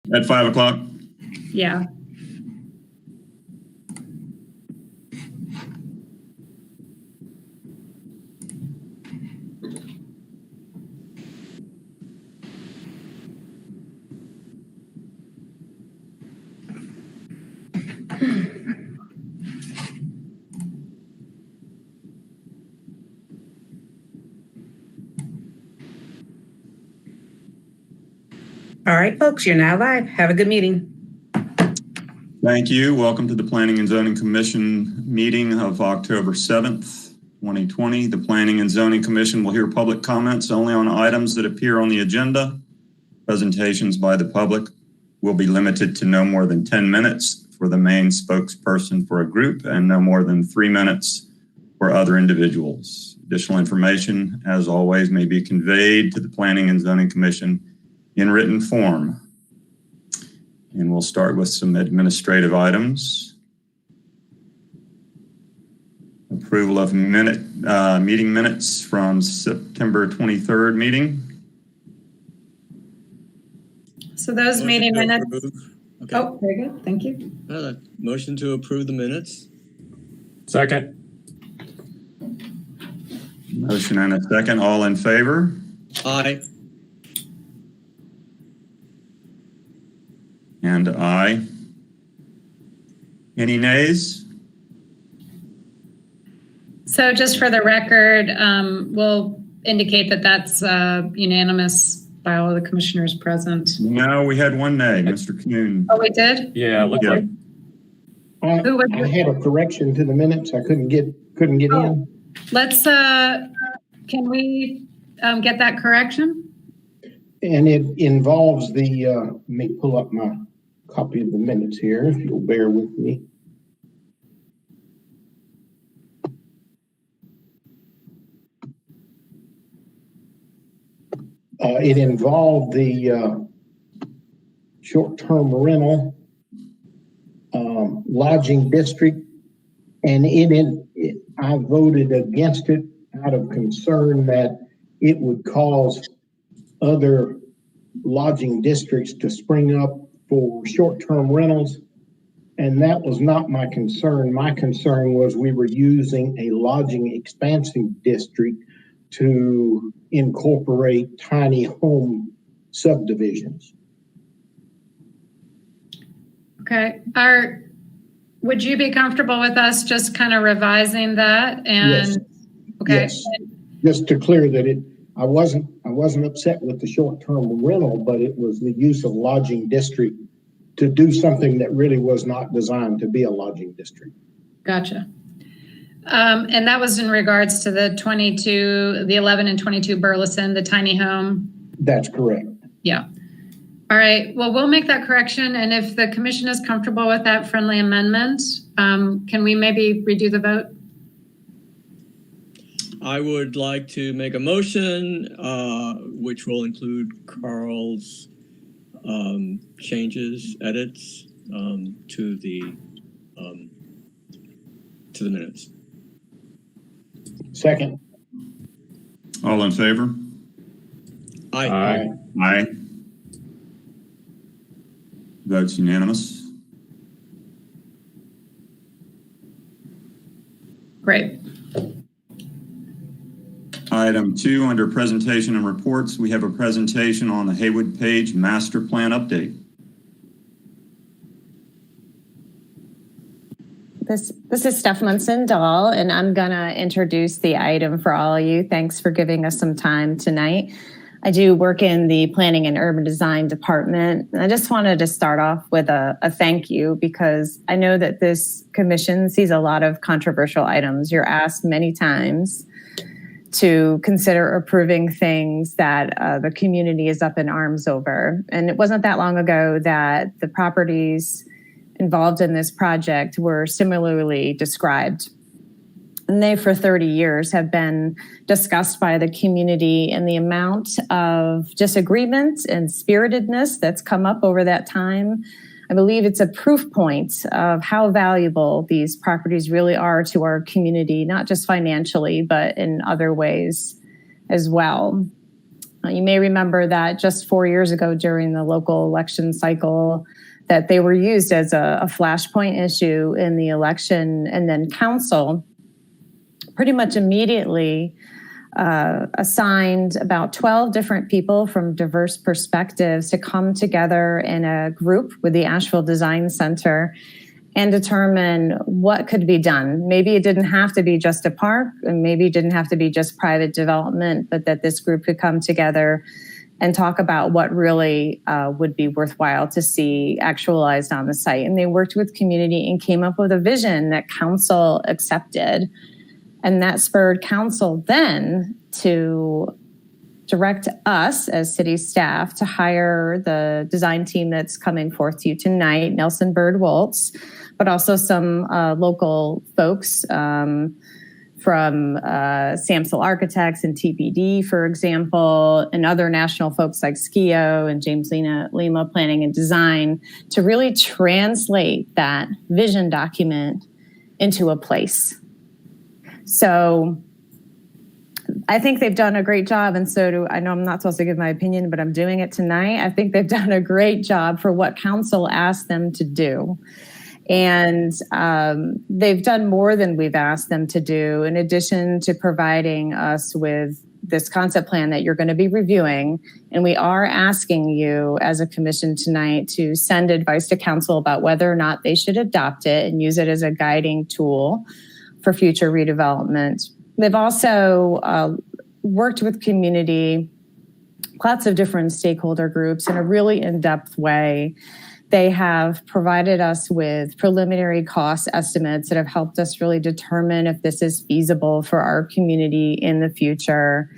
At 5 o'clock? Yeah. All right, folks, you're now live. Have a good meeting. Thank you. Welcome to the Planning and Zoning Commission meeting of October 7th, 2020. The Planning and Zoning Commission will hear public comments only on items that appear on the agenda. Presentations by the public will be limited to no more than 10 minutes for the main spokesperson for a group and no more than 3 minutes for other individuals. Additional information, as always, may be conveyed to the Planning and Zoning Commission in written form. And we'll start with some administrative items. Approval of meeting minutes from September 23rd meeting. So those meeting minutes. Okay. Oh, very good. Thank you. Motion to approve the minutes. Second. Motion and a second. All in favor? Aye. And aye. Any nays? So just for the record, we'll indicate that that's unanimous by all the commissioners present. No, we had one nay, Mr. Kuhn. Oh, we did? Yeah, it looked Yeah. like. Who was I had a correction to the minutes. I couldn't get in. Let's, can we get that correction? And it involves the, let me pull up my copy of the minutes here, if you'll bear with me. It involved the short-term rental lodging district, and I voted against it out of concern that it would cause other lodging districts to spring up for short-term rentals, and that was not my concern. My concern was we were using a lodging expansive district to incorporate tiny home subdivisions. Okay. Would you be comfortable with us just kind of revising that? And Yes. Okay. Yes. Just to clear that I wasn't upset with the short-term rental, but it was the use of lodging district to do something that really was not designed to be a lodging district. Gotcha. And that was in regards to the 11 and 22 Burleson, the tiny home. That's correct. Yeah. All right. Well, we'll make that correction. And if the commission is comfortable with that friendly amendment, can we maybe redo the vote? I would like to make a motion, which will include Carl's changes, edits to the minutes. Second. All in favor? Aye. Aye. Votes unanimous. Great. Item 2, under presentation and reports, we have a presentation on the Haywood Page Master Plan Update. This is Steph Munson-Dahl, and I'm going to introduce the item for all of you. Thanks for giving us some time tonight. I do work in the Planning and Urban Design Department, and I just wanted to start off with a thank you, because I know that this commission sees a lot of controversial items. You're asked many times to consider approving things that the community is up in arms over. And it wasn't that long ago that the properties involved in this project were similarly described. And they, for 30 years, have been discussed by the community, and the amount of disagreement and spiritedness that's come up over that time, I believe it's a proof point of how valuable these properties really are to our community, not just financially, but in other ways as well. You may remember that just 4 years ago during the local election cycle, that they were used as a flashpoint issue in the election, and then council pretty much immediately assigned about 12 different people from diverse perspectives to come together in a group with the Asheville Design Center and determine what could be done. Maybe it didn't have to be just a park, and maybe it didn't have to be just private development, but that this group could come together and talk about what really would be worthwhile to see actualized on the site. And they worked with community and came up with a vision that council accepted. And that spurred council then to direct us as city staff to hire the design team that's coming forth to you tonight, Nelson Bird Woltz, but also some local folks from Samsel Architects and TPD, for example, and other national folks like Skio and James Lima Planning and Design, to really translate that vision document into a place. So I think they've done a great job, and so do I. Know I'm not supposed to give my opinion, but I'm doing it tonight. I think they've done a great job for what council asked them to do. And they've done more than we've asked them to do, in addition to providing us with this concept plan that you're going to be reviewing. And we are asking you as a commission tonight to send advice to council about whether or not they should adopt it and use it as a guiding tool for future redevelopment. They've also worked with community, lots of different stakeholder groups in a really in-depth way. They have provided us with preliminary cost estimates that have helped us really determine if this is feasible for our community in the future.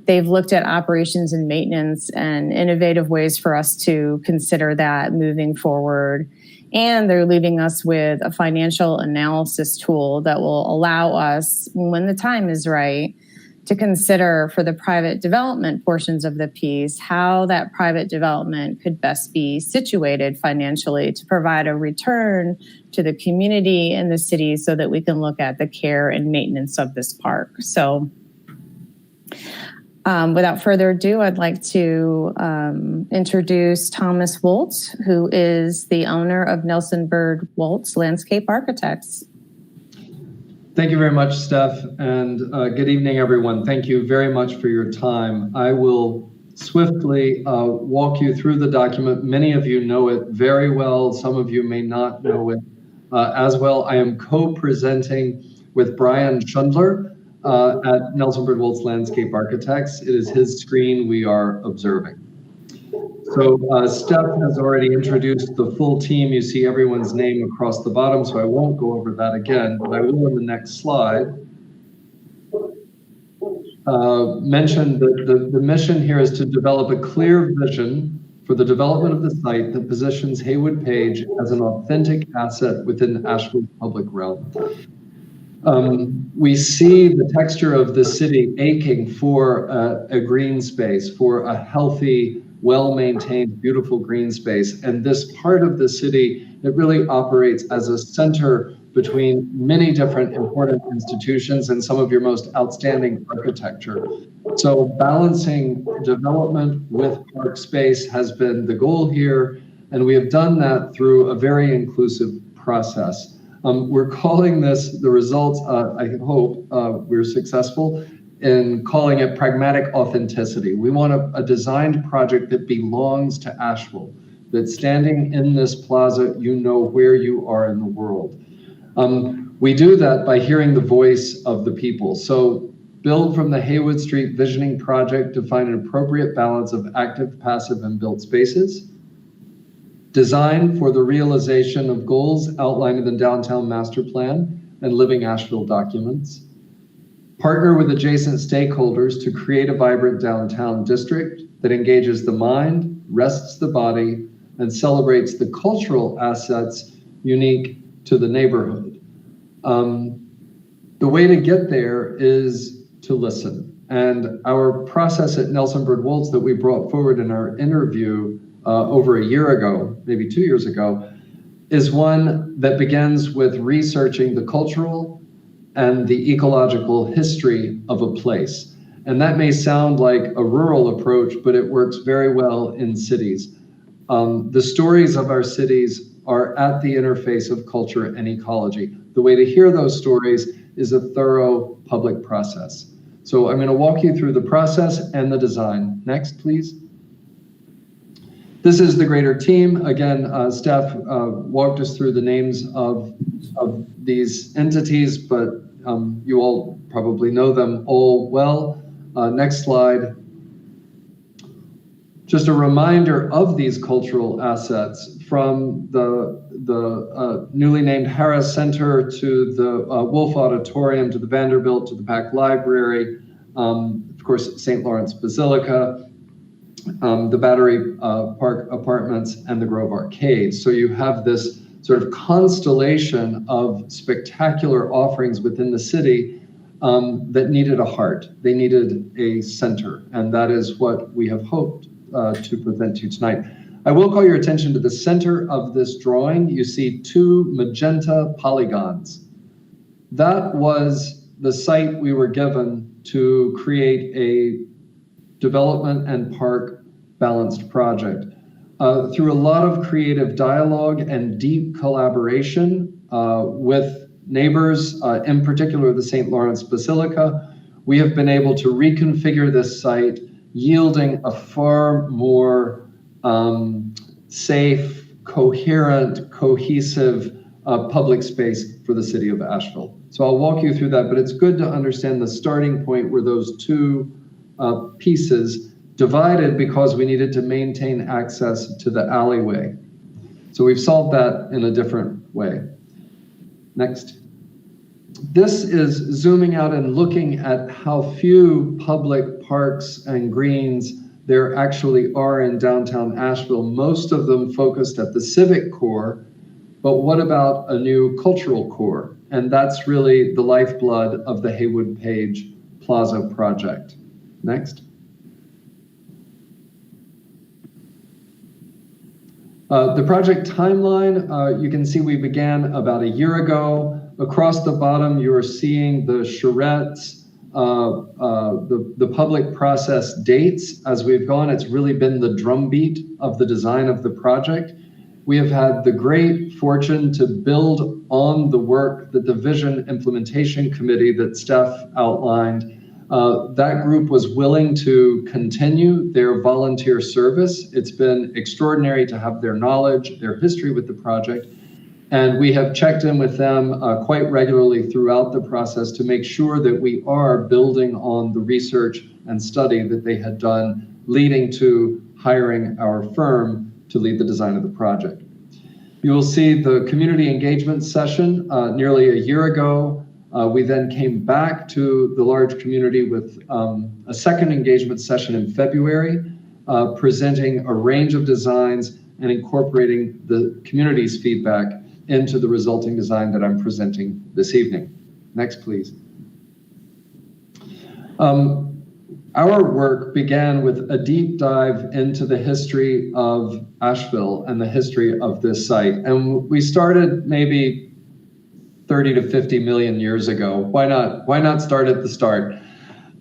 They've looked at operations and maintenance and innovative ways for us to consider that moving forward. And they're leaving us with a financial analysis tool that will allow us, when the time is right, to consider for the private development portions of the piece, how that private development could best be situated financially to provide a return to the community and the city so that we can look at the care and maintenance of this park. So without further ado, I'd like to introduce Thomas Woltz, who is the owner of Nelson Bird Woltz Landscape Architects. Thank you very much, Steph, and good evening, everyone. Thank you very much for your time. I will swiftly walk you through the document. Many of you know it very well. Some of you may not know it as well. I am co-presenting with Brian Schundler at Nelson Bird Woltz Landscape Architects. It is his screen we are observing. So Steph has already introduced the full team. You see everyone's name across the bottom, so I won't go over that again, but I will in the next slide mention that the mission here is to develop a clear vision for the development of the site that positions Haywood Page as an authentic asset within Asheville's public realm. We see the texture of the city aching for a green space, for a healthy, well-maintained, beautiful green space. And this part of the city that really operates as a center between many different important institutions and some of your most outstanding architecture. So balancing development with park space has been the goal here. And we have done that through a very inclusive process. We're calling this the results, I hope we're successful in calling it pragmatic authenticity. We want a designed project that belongs to Asheville, that standing in this plaza, you know where you are in the world. We do that by hearing the voice of the people. So build from the Haywood Street Visioning Project to find an appropriate balance of active, passive, and built spaces. Design for the realization of goals outlined in the Downtown Master Plan and Living Asheville documents. Partner with adjacent stakeholders to create a vibrant downtown district that engages the mind, rests the body, and celebrates the cultural assets unique to the neighborhood. The way to get there is to listen. And our process at Nelson Bird Woltz that we brought forward in our interview over a year ago, maybe 2 years ago, is one that begins with researching the cultural and the ecological history of a place. And that may sound like a rural approach, but it works very well in cities. The stories of our cities are at the interface of culture and ecology. The way to hear those stories is a thorough public process. So I'm going to walk you through the process and the design. Next, please. This is the greater team. Again, staff walked us through the names of these entities, but you all probably know them all well. Next slide. Just a reminder of these cultural assets, from the newly named Harris Center to the Wolf Auditorium to the Vanderbilt to the Pack Library, of course, St. Lawrence Basilica, the Battery Park Apartments, and the Grove Arcade. So you have this sort of constellation of spectacular offerings within the city that needed a heart. They needed a center, and that is what we have hoped to present to you tonight. I will call your attention to the center of this drawing. You see two magenta polygons. That was the site we were given to create a development and park balanced project. Through a lot of creative dialogue and deep collaboration with neighbors, in particular the St. Lawrence Basilica, we have been able to reconfigure this site, yielding a far more safe, coherent, cohesive public space for the city of Asheville. So I'll walk you through that, but it's good to understand the starting point where those two pieces divided because we needed to maintain access to the alleyway. So we've solved that in a different way. Next. This is zooming out and looking at how few public parks and greens there actually are in downtown Asheville, most of them focused at the civic core, but what about a new cultural core? And that's really the lifeblood of the Haywood Page Plaza project. Next. The project timeline, you can see we began about a year ago. Across the bottom, you are seeing the charrettes, the public process dates as we've gone. It's really been the drumbeat of the design of the project. We have had the great fortune to build on the work that the Vision Implementation Committee that Steph outlined. That group was willing to continue their volunteer service. It's been extraordinary to have their knowledge, their history with the project. And we have checked in with them quite regularly throughout the process to make sure that we are building on the research and study that they had done, leading to hiring our firm to lead the design of the project. You will see the community engagement session nearly a year ago. We then came back to the large community with a second engagement session in February, presenting a range of designs and incorporating the community's feedback into the resulting design that I'm presenting this evening. Next, please. Our work began with a deep dive into the history of Asheville and the history of this site. And we started maybe 30 to 50 million years ago. Why not start at the start?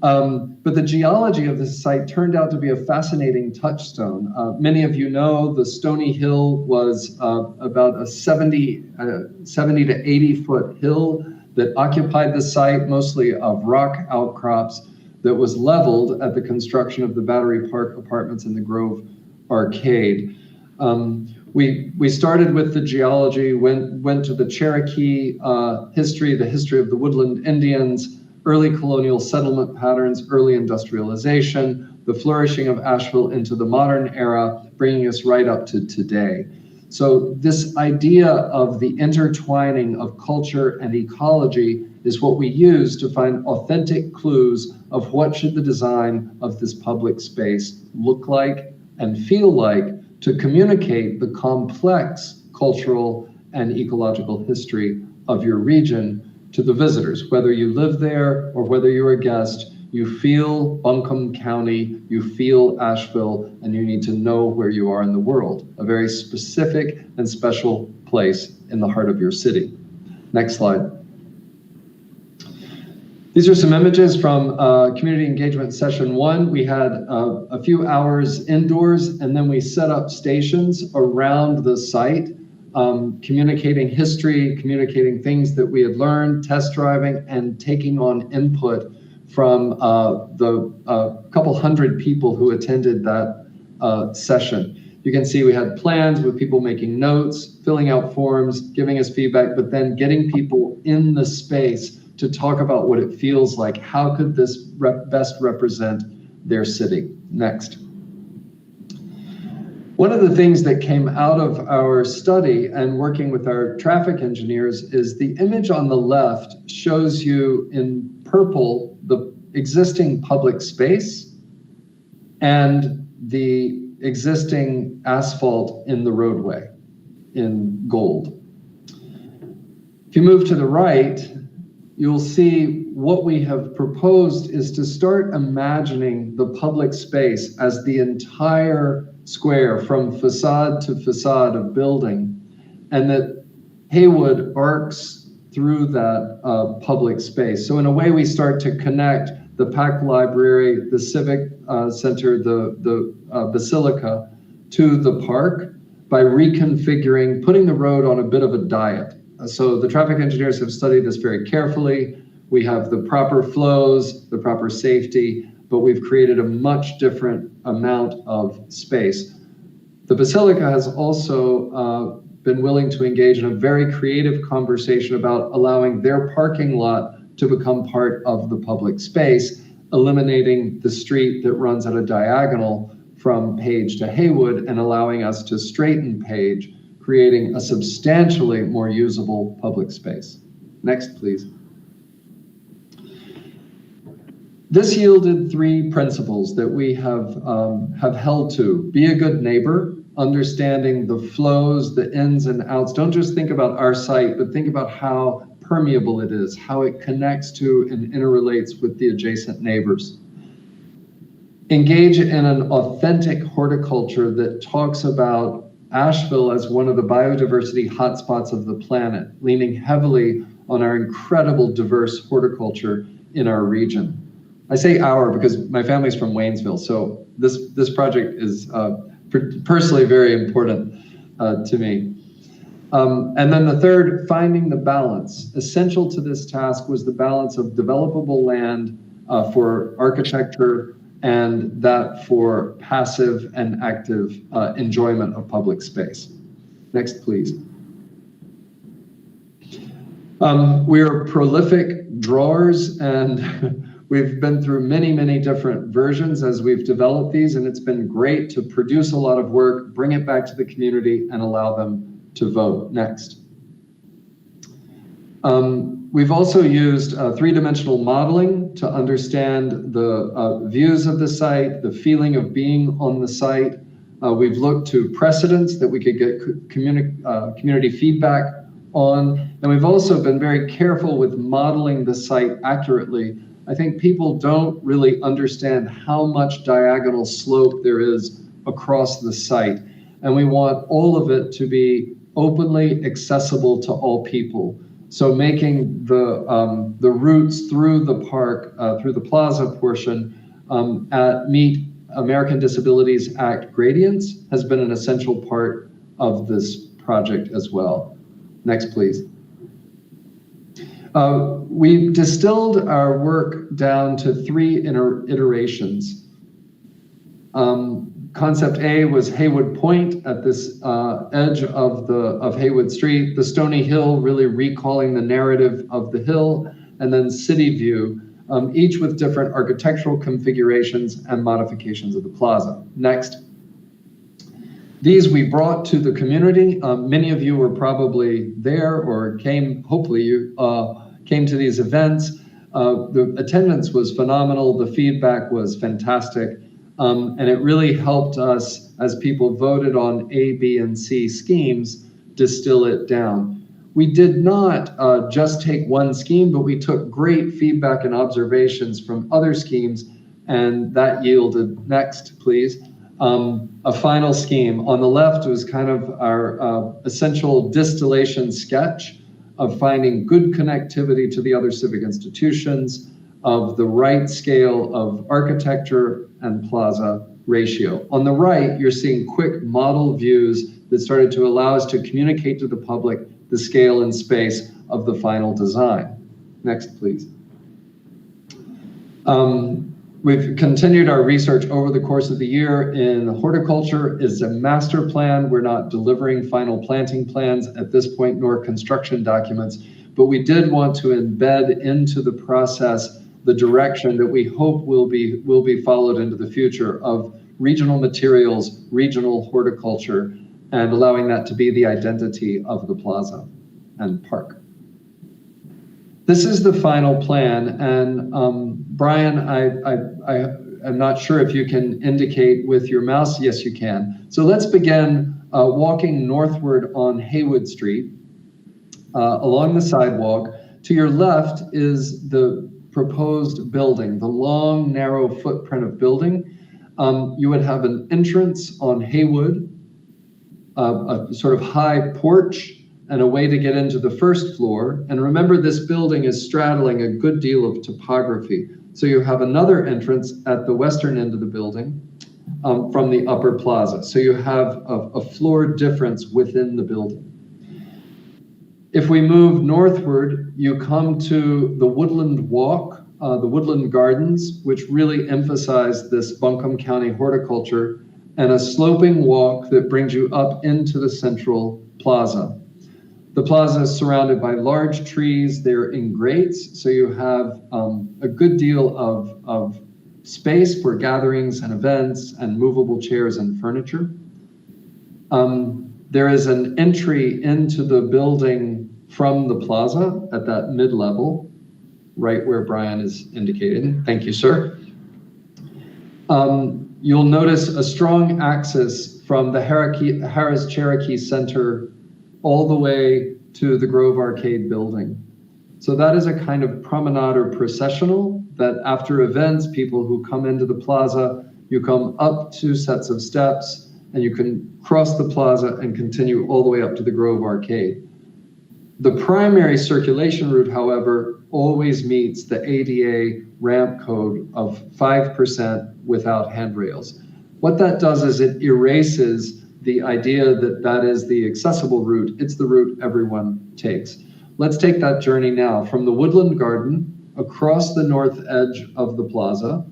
But the geology of this site turned out to be a fascinating touchstone. Many of you know the Stony Hill was about a 70 to 80 foot hill that occupied the site, mostly of rock outcrops, that was leveled at the construction of the Battery Park Apartments and the Grove Arcade. We started with the geology, went to the Cherokee history, the history of the woodland Indians, early colonial settlement patterns, early industrialization, the flourishing of Asheville into the modern era, bringing us right up to today. So this idea of the intertwining of culture and ecology is what we use to find authentic clues of what should the design of this public space look like and feel like to communicate the complex cultural and ecological history of your region to the visitors. Whether you live there or whether you're a guest, you feel Buncombe County, you feel Asheville, and you need to know where you are in the world, a very specific and special place in the heart of your city. Next slide. These are some images from community engagement session 1. We had a few hours indoors, and then we set up stations around the site, communicating history, communicating things that we had learned, test driving, and taking on input from the couple hundred people who attended that session. You can see we had plans with people making notes, filling out forms, giving us feedback, but then getting people in the space to talk about what it feels like. How could this best represent their city? Next. One of the things that came out of our study and working with our traffic engineers is the image on the left shows you in purple the existing public space and the existing asphalt in the roadway in gold. If you move to the right, you'll see what we have proposed is to start imagining the public space as the entire square from facade to facade of building, and that Haywood arcs through that public space. So in a way, we start to connect the Pack Library, the Civic Center, the Basilica to the park by reconfiguring, putting the road on a bit of a diet. So the traffic engineers have studied this very carefully. We have the proper flows, the proper safety, but we've created a much different amount of space. The Basilica has also been willing to engage in a very creative conversation about allowing their parking lot to become part of the public space, eliminating the street that runs at a diagonal from Page to Haywood and allowing us to straighten Page, creating a substantially more usable public space. Next, please. This yielded 3 principles that we have held to. Be a good neighbor, understanding the flows, the ins and outs. Don't just think about our site, but think about how permeable it is, how it connects to and interrelates with the adjacent neighbors. Engage in an authentic horticulture that talks about Asheville as one of the biodiversity hotspots of the planet, leaning heavily on our incredible diverse horticulture in our region. I say our because my family's from Waynesville, so this project is personally very important to me. And then the third, finding the balance. Essential to this task was the balance of developable land for architecture and that for passive and active enjoyment of public space. Next, please. We're prolific drawers, and we've been through many, many different versions as we've developed these, and it's been great to produce a lot of work, bring it back to the community, and allow them to vote. Next. We've also used 3-dimensional modeling to understand the views of the site, the feeling of being on the site. We've looked to precedents that we could get community feedback on, and we've also been very careful with modeling the site accurately. I think people don't really understand how much diagonal slope there is across the site, and we want all of it to be openly accessible to all people. So making the routes through the park, through the plaza portion, meet American Disabilities Act gradients has been an essential part of this project as well. Next, please. We distilled our work down to 3 iterations. Concept A was Haywood Point at this edge of Haywood Street, the Stony Hill really recalling the narrative of the hill, and then City View, each with different architectural configurations and modifications of the plaza. Next. These we brought to the community. Many of you were probably there or hopefully you came to these events. The attendance was phenomenal. The feedback was fantastic. And it really helped us as people voted on A, B, and C schemes, distill it down. We did not just take one scheme, but we took great feedback and observations from other schemes, and that yielded, next, please, a final scheme. On the left was kind of our essential distillation sketch of finding good connectivity to the other civic institutions, of the right scale of architecture and plaza ratio. On the right, you're seeing quick model views that started to allow us to communicate to the public the scale and space of the final design. Next, please. We've continued our research over the course of the year in horticulture. Is a master plan. We're not delivering final planting plans at this point, nor construction documents, but we did want to embed into the process the direction that we hope will be followed into the future of regional materials, regional horticulture, and allowing that to be the identity of the plaza and park. This is the final plan, and Brian, I'm not sure if you can indicate with your mouse. Yes, you can. So let's begin walking northward on Haywood Street along the sidewalk. To your left is the proposed building, the long, narrow footprint of building. You would have an entrance on Haywood, a sort of high porch, and a way to get into the first floor. And remember, this building is straddling a good deal of topography. So you have another entrance at the western end of the building from the upper plaza. So you have a floor difference within the building. If we move northward, you come to the Woodland Walk, the Woodland Gardens, which really emphasize this Buncombe County horticulture, and a sloping walk that brings you up into the central plaza. The plaza is surrounded by large trees. They're in grates, so you have a good deal of space for gatherings and events and movable chairs and furniture. There is an entry into the building from the plaza at that mid-level, right where Brian is indicating. Thank you, sir. You'll notice a strong axis from the Harris Cherokee Center all the way to the Grove Arcade building. So that is a kind of promenade or processional that after events, people who come into the plaza, you come up 2 sets of steps and you can cross the plaza and continue all the way up to the Grove Arcade. The primary circulation route, however, always meets the ADA ramp code of 5% without handrails. What that does is it erases the idea that that is the accessible route. It's the route everyone takes. Let's take that journey now from the Woodland Garden across the north edge of the plaza.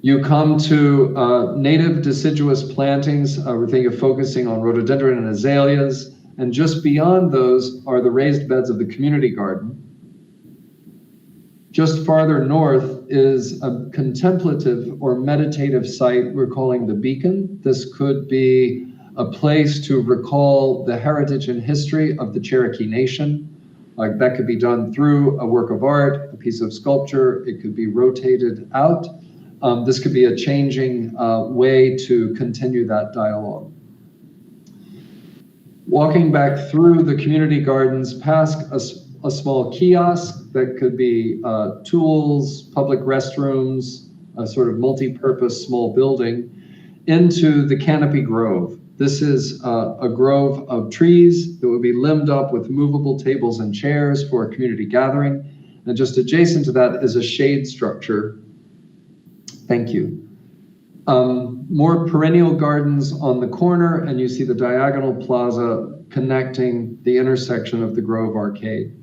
You come to native deciduous plantings. We're thinking of focusing on rhododendron and azaleas. And just beyond those are the raised beds of the community garden. Just farther north is a contemplative or meditative site we're calling the Beacon. This could be a place to recall the heritage and history of the Cherokee Nation. That could be done through a work of art, a piece of sculpture. It could be rotated out. This could be a changing way to continue that dialogue. Walking back through the community gardens past a small kiosk that could be tools, public restrooms, a sort of multi-purpose small building, into the Canopy Grove. This is a grove of trees that would be limbed up with movable tables and chairs for a community gathering. And just adjacent to that is a shade structure. Thank you. More perennial gardens on the corner, and you see the diagonal plaza connecting the intersection of the Grove Arcade.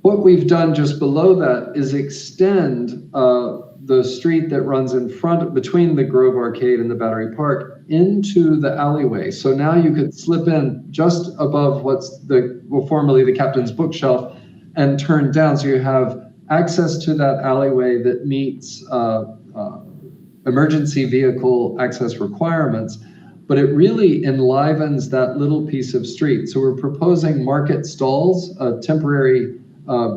What we've done just below that is extend the street that runs in front, between the Grove Arcade and the Battery Park, into the alleyway. So now you could slip in just above what's formerly the Captain's Bookshelf and turn down. So you have access to that alleyway that meets emergency vehicle access requirements, but it really enlivens that little piece of street. So we're proposing market stalls, a temporary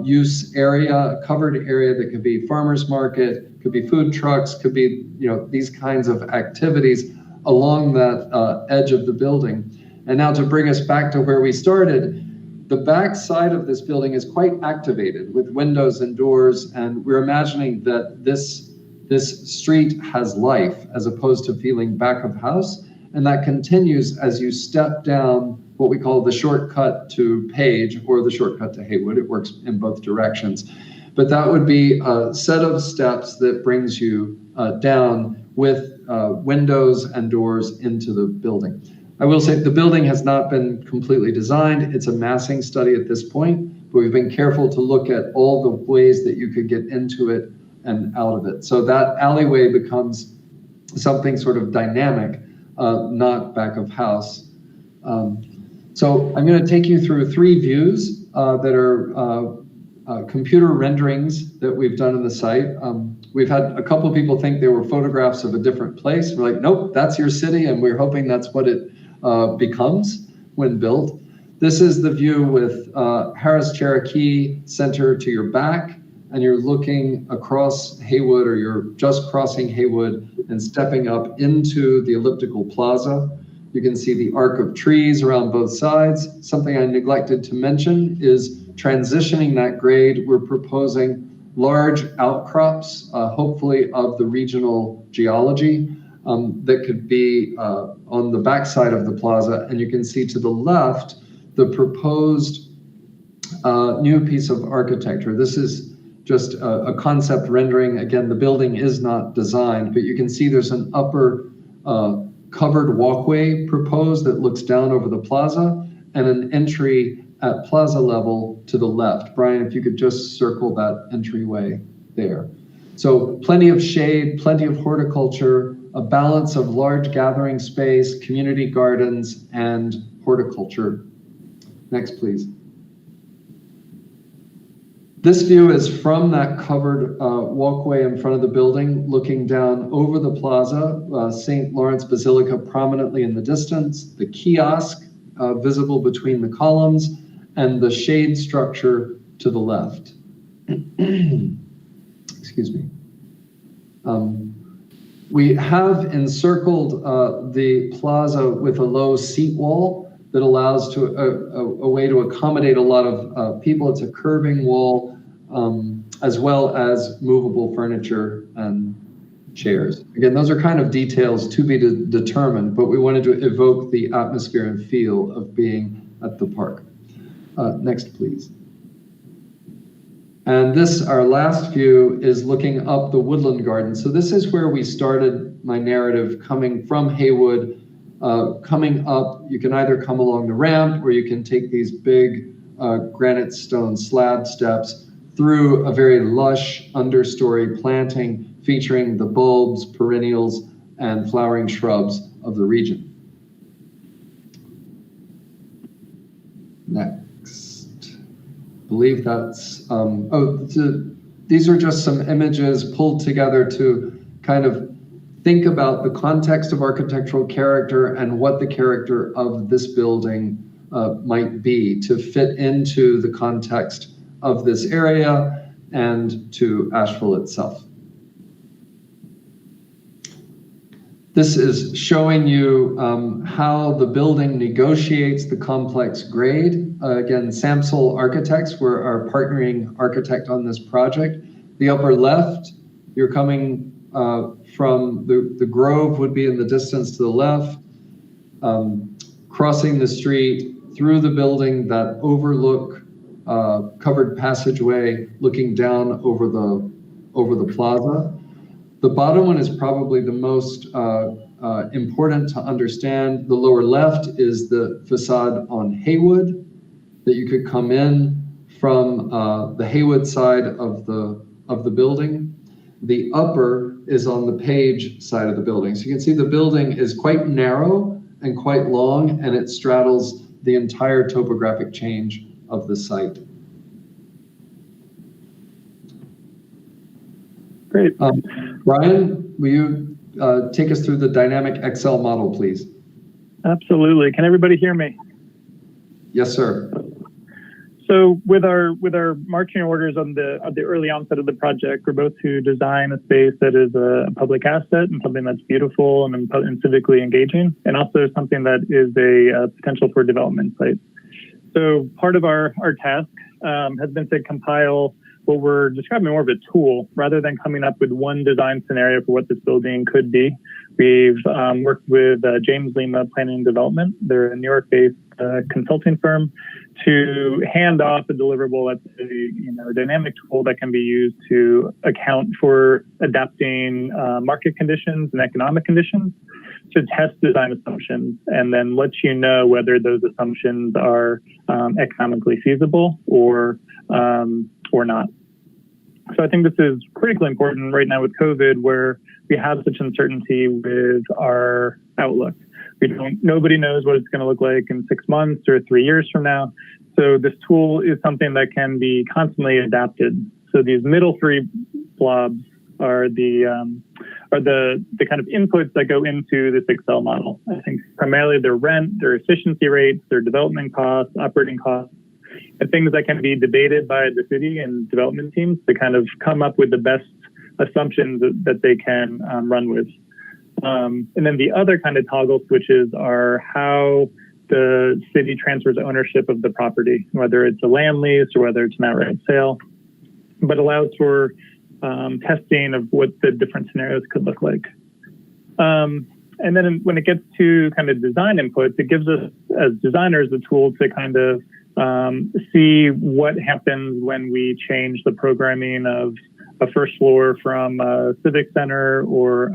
use area, a covered area that could be farmers market, could be food trucks, could be these kinds of activities along that edge of the building. And now to bring us back to where we started, the back side of this building is quite activated with windows and doors, and we're imagining that this street has life as opposed to feeling back of house. And that continues as you step down what we call the shortcut to Page or the shortcut to Haywood. It works in both directions. But that would be a set of steps that brings you down with windows and doors into the building. I will say the building has not been completely designed. It's a massing study at this point, but we've been careful to look at all the ways that you could get into it and out of it. So that alleyway becomes something sort of dynamic, not back of house. So I'm going to take you through 3 views that are computer renderings that we've done in the site. We've had a couple of people think they were photographs of a different place. We're like, nope, that's your city, and we're hoping that's what it becomes when built. This is the view with Harris Cherokee Center to your back, and you're looking across Haywood, or you're just crossing Haywood and stepping up into the elliptical plaza. You can see the arc of trees around both sides. Something I neglected to mention is transitioning that grade. We're proposing large outcrops, hopefully of the regional geology, that could be on the backside of the plaza. And you can see to the left, the proposed new piece of architecture. This is just a concept rendering. Again, the building is not designed, but you can see there's an upper covered walkway proposed that looks down over the plaza, and an entry at plaza level to the left. Brian, if you could just circle that entryway there. So plenty of shade, plenty of horticulture, a balance of large gathering space, community gardens, and horticulture. Next, please. This view is from that covered walkway in front of the building, looking down over the plaza, St. Lawrence Basilica prominently in the distance, the kiosk visible between the columns, and the shade structure to the left. Excuse me. We have encircled the plaza with a low seat wall that allows to a way to accommodate a lot of people. It's a curving wall, as well as movable furniture and chairs. Again, those are kind of details to be determined, but we wanted to evoke the atmosphere and feel of being at the park. Next, please. And this, our last view, is looking up the woodland garden. So this is where we started my narrative, coming from Haywood, coming up. You can either come along the ramp, or you can take these big granite stone slab steps through a very lush understory planting featuring the bulbs, perennials, and flowering shrubs of the region. Next. I believe that's, these are just some images pulled together to kind of think about the context of architectural character and what the character of this building might be to fit into the context of this area and to Asheville itself. This is showing you how the building negotiates the complex grade. Again, Samsel Architects were our partnering architect on this project. The upper left, you're coming from the Grove would be in the distance to the left, crossing the street through the building, that overlook covered passageway looking down over the plaza. The bottom one is probably the most important to understand. The lower left is the facade on Haywood that you could come in from the Haywood side of the building. The upper is on the Page side of the building. So you can see the building is quite narrow and quite long, and it straddles the entire topographic change of the site. Great. Brian, will you take us through the dynamic Excel model, please? Absolutely. Can everybody hear me? Yes, sir. So with our marching orders on the early onset of the project, we're both to design a space that is a public asset and something that's beautiful and civically engaging, and also something that is a potential for development site. So part of our task has been to compile what we're describing more of a tool rather than coming up with one design scenario for what this building could be. We've worked with James Lima Planning and Development. They're a New York-based consulting firm to hand off a deliverable that's a dynamic tool that can be used to account for adapting market conditions and economic conditions, to test design assumptions and then let you know whether those assumptions are economically feasible or not. So I think this is critically important right now with COVID, where we have such uncertainty with our outlook. Nobody knows what it's going to look like in 6 months or 3 years from now. So this tool is something that can be constantly adapted. So these middle three blobs are the kind of inputs that go into this Excel model. I think primarily their rent, their efficiency rates, their development costs, operating costs, and things that can be debated by the city and development teams to kind of come up with the best assumptions that they can run with. And then the other kind of toggle switches are how the city transfers ownership of the property, whether it's a land lease or whether it's an outright sale, but allows for testing of what the different scenarios could look like. And then when it gets to kind of design inputs, it gives us as designers the tool to kind of see what happens when we change the programming of a first floor from a civic center or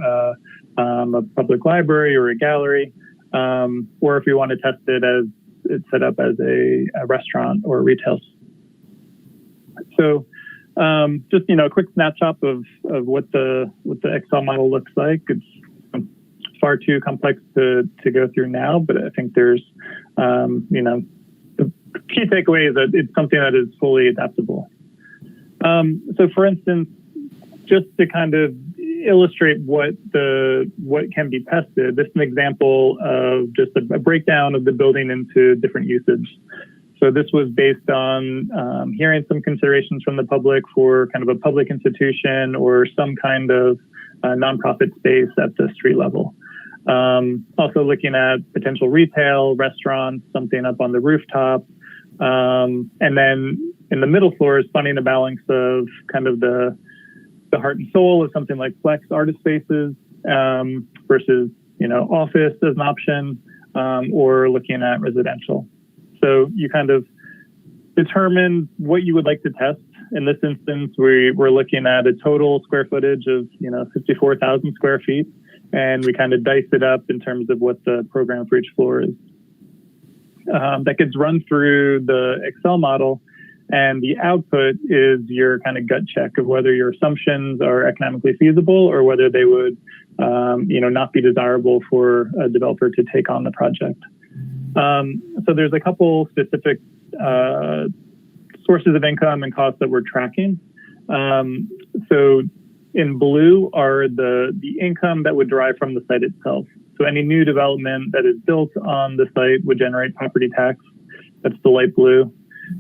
a public library or a gallery, or if we want to test it as it's set up as a restaurant or retail. So just a quick snapshot of what the Excel model looks like. It's far too complex to go through now, but I think there's the key takeaway is that it's something that is fully adaptable. So for instance, just to kind of illustrate what can be tested, this is an example of just a breakdown of the building into different usage. So this was based on hearing some considerations from the public for kind of a public institution or some kind of nonprofit space at the street level. Also looking at potential retail, restaurants, something up on the rooftop. And then in the middle floor is finding the balance of kind of the heart and soul of something like flex artist spaces versus, office as an option, or looking at residential. So you kind of determine what you would like to test. In this instance, we're looking at a total square footage of, 54,000 square feet. And we kind of dice it up in terms of what the program for each floor is. That gets run through the Excel model, and the output is your kind of gut check of whether your assumptions are economically feasible or whether they would, not be desirable for a developer to take on the project. So there's a couple specific sources of income and costs that we're tracking. So in blue are the income that would derive from the site itself. So any new development that is built on the site would generate property tax. That's the light blue.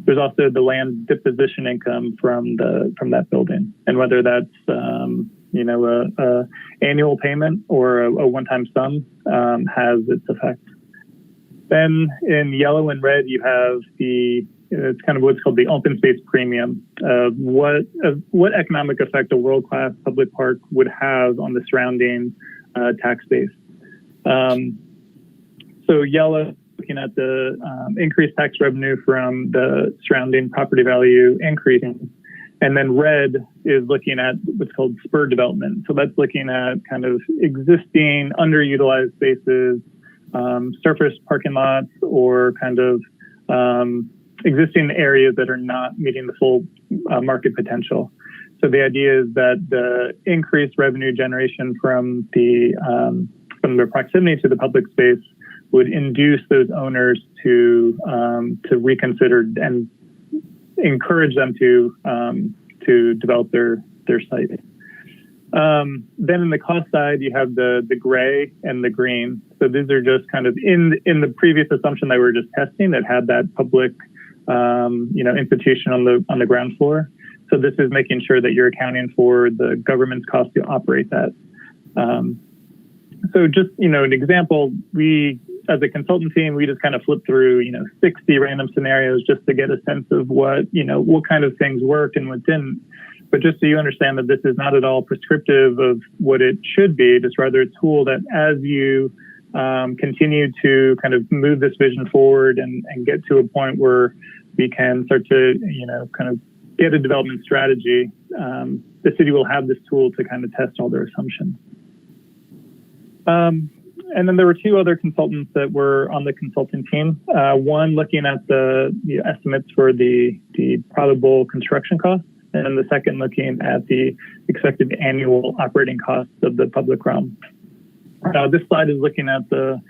There's also the land disposition income from that building, and whether that's a annual payment or a one-time sum has its effect. Then in yellow and red you have it's kind of what's called the open space premium of what economic effect a world-class public park would have on the surrounding tax base. So yellow, looking at the increased tax revenue from the surrounding property value increasing. And then red is looking at what's called Spur Development. So that's looking at kind of existing underutilized spaces, surface parking lots, or kind of existing areas that are not meeting the full market potential. So the idea is that the increased revenue generation from the proximity to the public space would induce those owners to reconsider and encourage them to develop their site. Then in the cost side, you have the gray and the green. So these are just kind of in the previous assumption that we were just testing that had that public institution on the ground floor. So this is making sure that you're accounting for the government's cost to operate that. So just, an example, we, as a consultant team, we just kind of flipped through, 60 random scenarios just to get a sense of what kind of things worked and what didn't. But just so you understand that this is not at all prescriptive of what it should be, just rather a tool that as you continue to kind of move this vision forward and get to a point where we can start to, kind of get a development strategy, the city will have this tool to kind of test all their assumptions. And then there were two other consultants that were on the consulting team. One looking at the estimates for the probable construction costs, and the second looking at the expected annual operating costs of the public realm. This slide is looking at the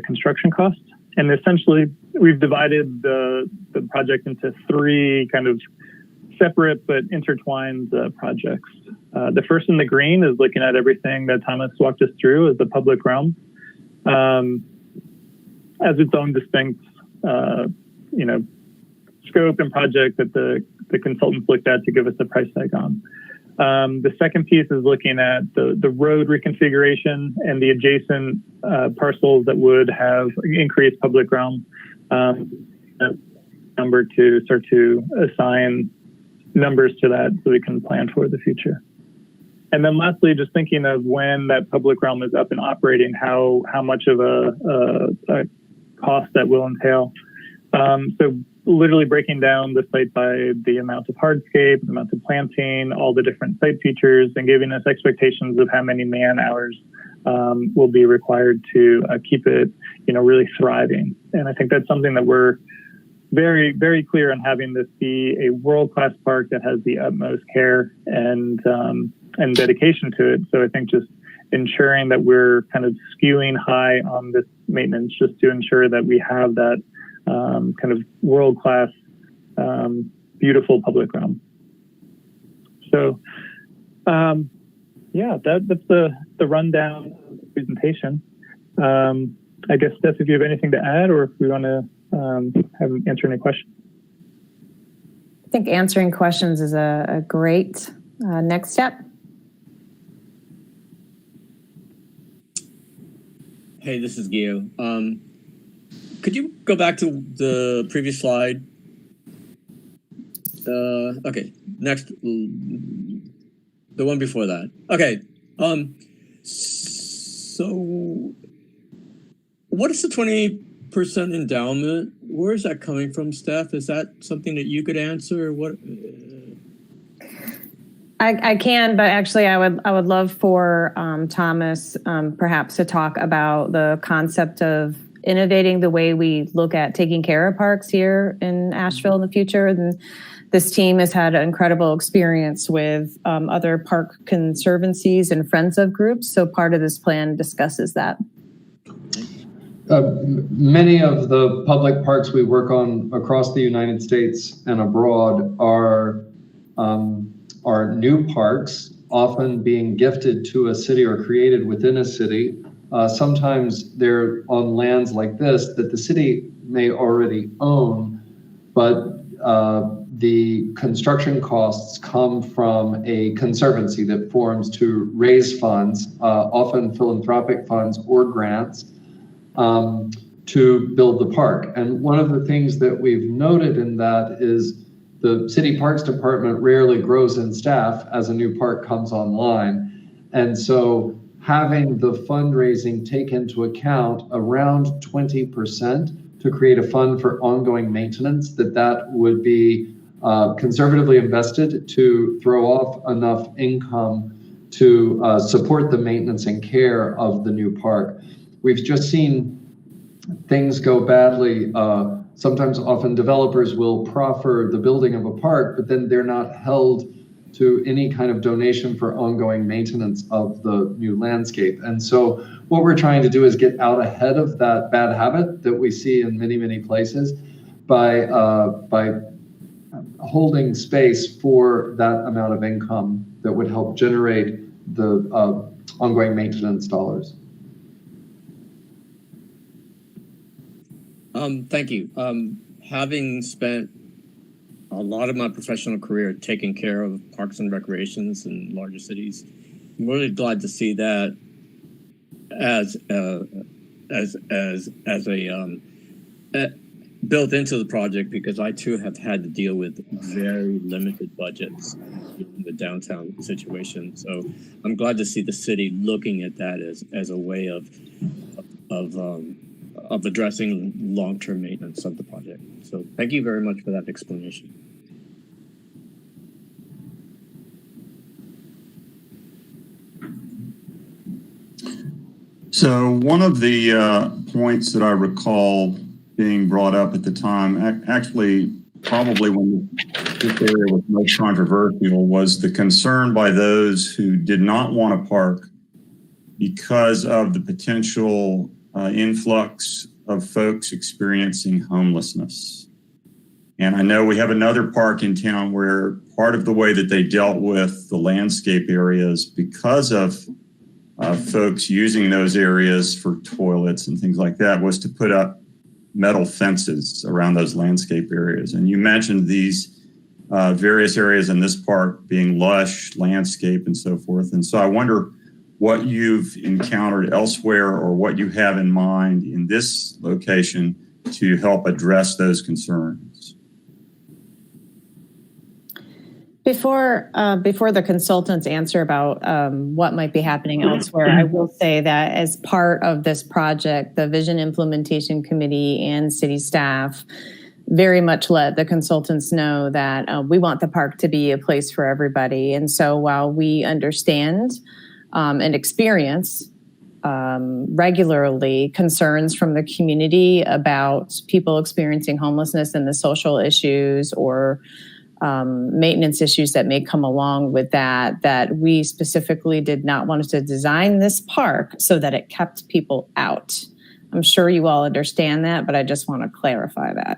construction costs, and essentially we've divided the project into three kind of separate but intertwined projects. The first in the green is looking at everything that Thomas walked us through as the public realm, as its own distinct, scope and project that the consultants looked at to give us a price tag on. The second piece is looking at the road reconfiguration and the adjacent parcels that would have increased public realm number to start to assign numbers to that so we can plan for the future. And then lastly, just thinking of when that public realm is up and operating, how much of a cost that will entail. So literally breaking down the site by the amount of hardscape, the amount of planting, all the different site features, and giving us expectations of how many man hours will be required to keep it, really thriving. And I think that's something that we're very, very clear on, having this be a world-class park that has the utmost care and dedication to it. So I think just ensuring that we're kind of skewing high on this maintenance, just to ensure that we have that kind of world-class, beautiful public realm. So, that's the rundown of the presentation. I guess, Steph, if you have anything to add, or if we want to answer any questions. I think answering questions is a great next step. Hey, this is Gio. Could you go back to the previous slide? Okay, next, the one before that. Okay, so what is the 20% endowment? Where is that coming from, Steph? Is that something that you could answer? What? I can, but actually I would love for Thomas perhaps to talk about the concept of innovating the way we look at taking care of parks here in Asheville in the future. And this team has had an incredible experience with other park conservancies and friends of groups. So part of this plan discusses that. Many of the public parks we work on across the United States and abroad are new parks, often being gifted to a city or created within a city. Sometimes they're on lands like this that the city may already own, but the construction costs come from a conservancy that forms to raise funds, often philanthropic funds or grants, to build the park. And one of the things that we've noted in that is the city parks department rarely grows in staff as a new park comes online. And so having the fundraising take into account around 20% to create a fund for ongoing maintenance, that would be conservatively invested to throw off enough income to support the maintenance and care of the new park. We've just seen things go badly. Sometimes often developers will proffer the building of a park, but then they're not held to any kind of donation for ongoing maintenance of the new landscape. And so what we're trying to do is get out ahead of that bad habit that we see in many, many places by holding space for that amount of income that would help generate the ongoing maintenance dollars. Thank you. Having spent a lot of my professional career taking care of parks and recreations in larger cities, I'm really glad to see that as built into the project because I too have had to deal with very limited budgets in the downtown situation. So I'm glad to see the city looking at that as a way of addressing long-term maintenance of the project. So thank you very much for that explanation. So one of the points that I recall being brought up at the time, actually probably when this area was most controversial, was the concern by those who did not want to park because of the potential influx of folks experiencing homelessness. And I know we have another park in town where part of the way that they dealt with the landscape areas because of folks using those areas for toilets and things like that was to put up metal fences around those landscape areas. And you mentioned these various areas in this park being lush landscape and so forth. And so I wonder what you've encountered elsewhere or what you have in mind in this location to help address those concerns. Before the consultants answer about what might be happening elsewhere, I will say that as part of this project, the Vision Implementation Committee and city staff very much let the consultants know that we want the park to be a place for everybody. And so while we understand and experience regularly concerns from the community about people experiencing homelessness and the social issues or maintenance issues that may come along with that we specifically did not want to design this park so that it kept people out. I'm sure you all understand that, but I just want to clarify that.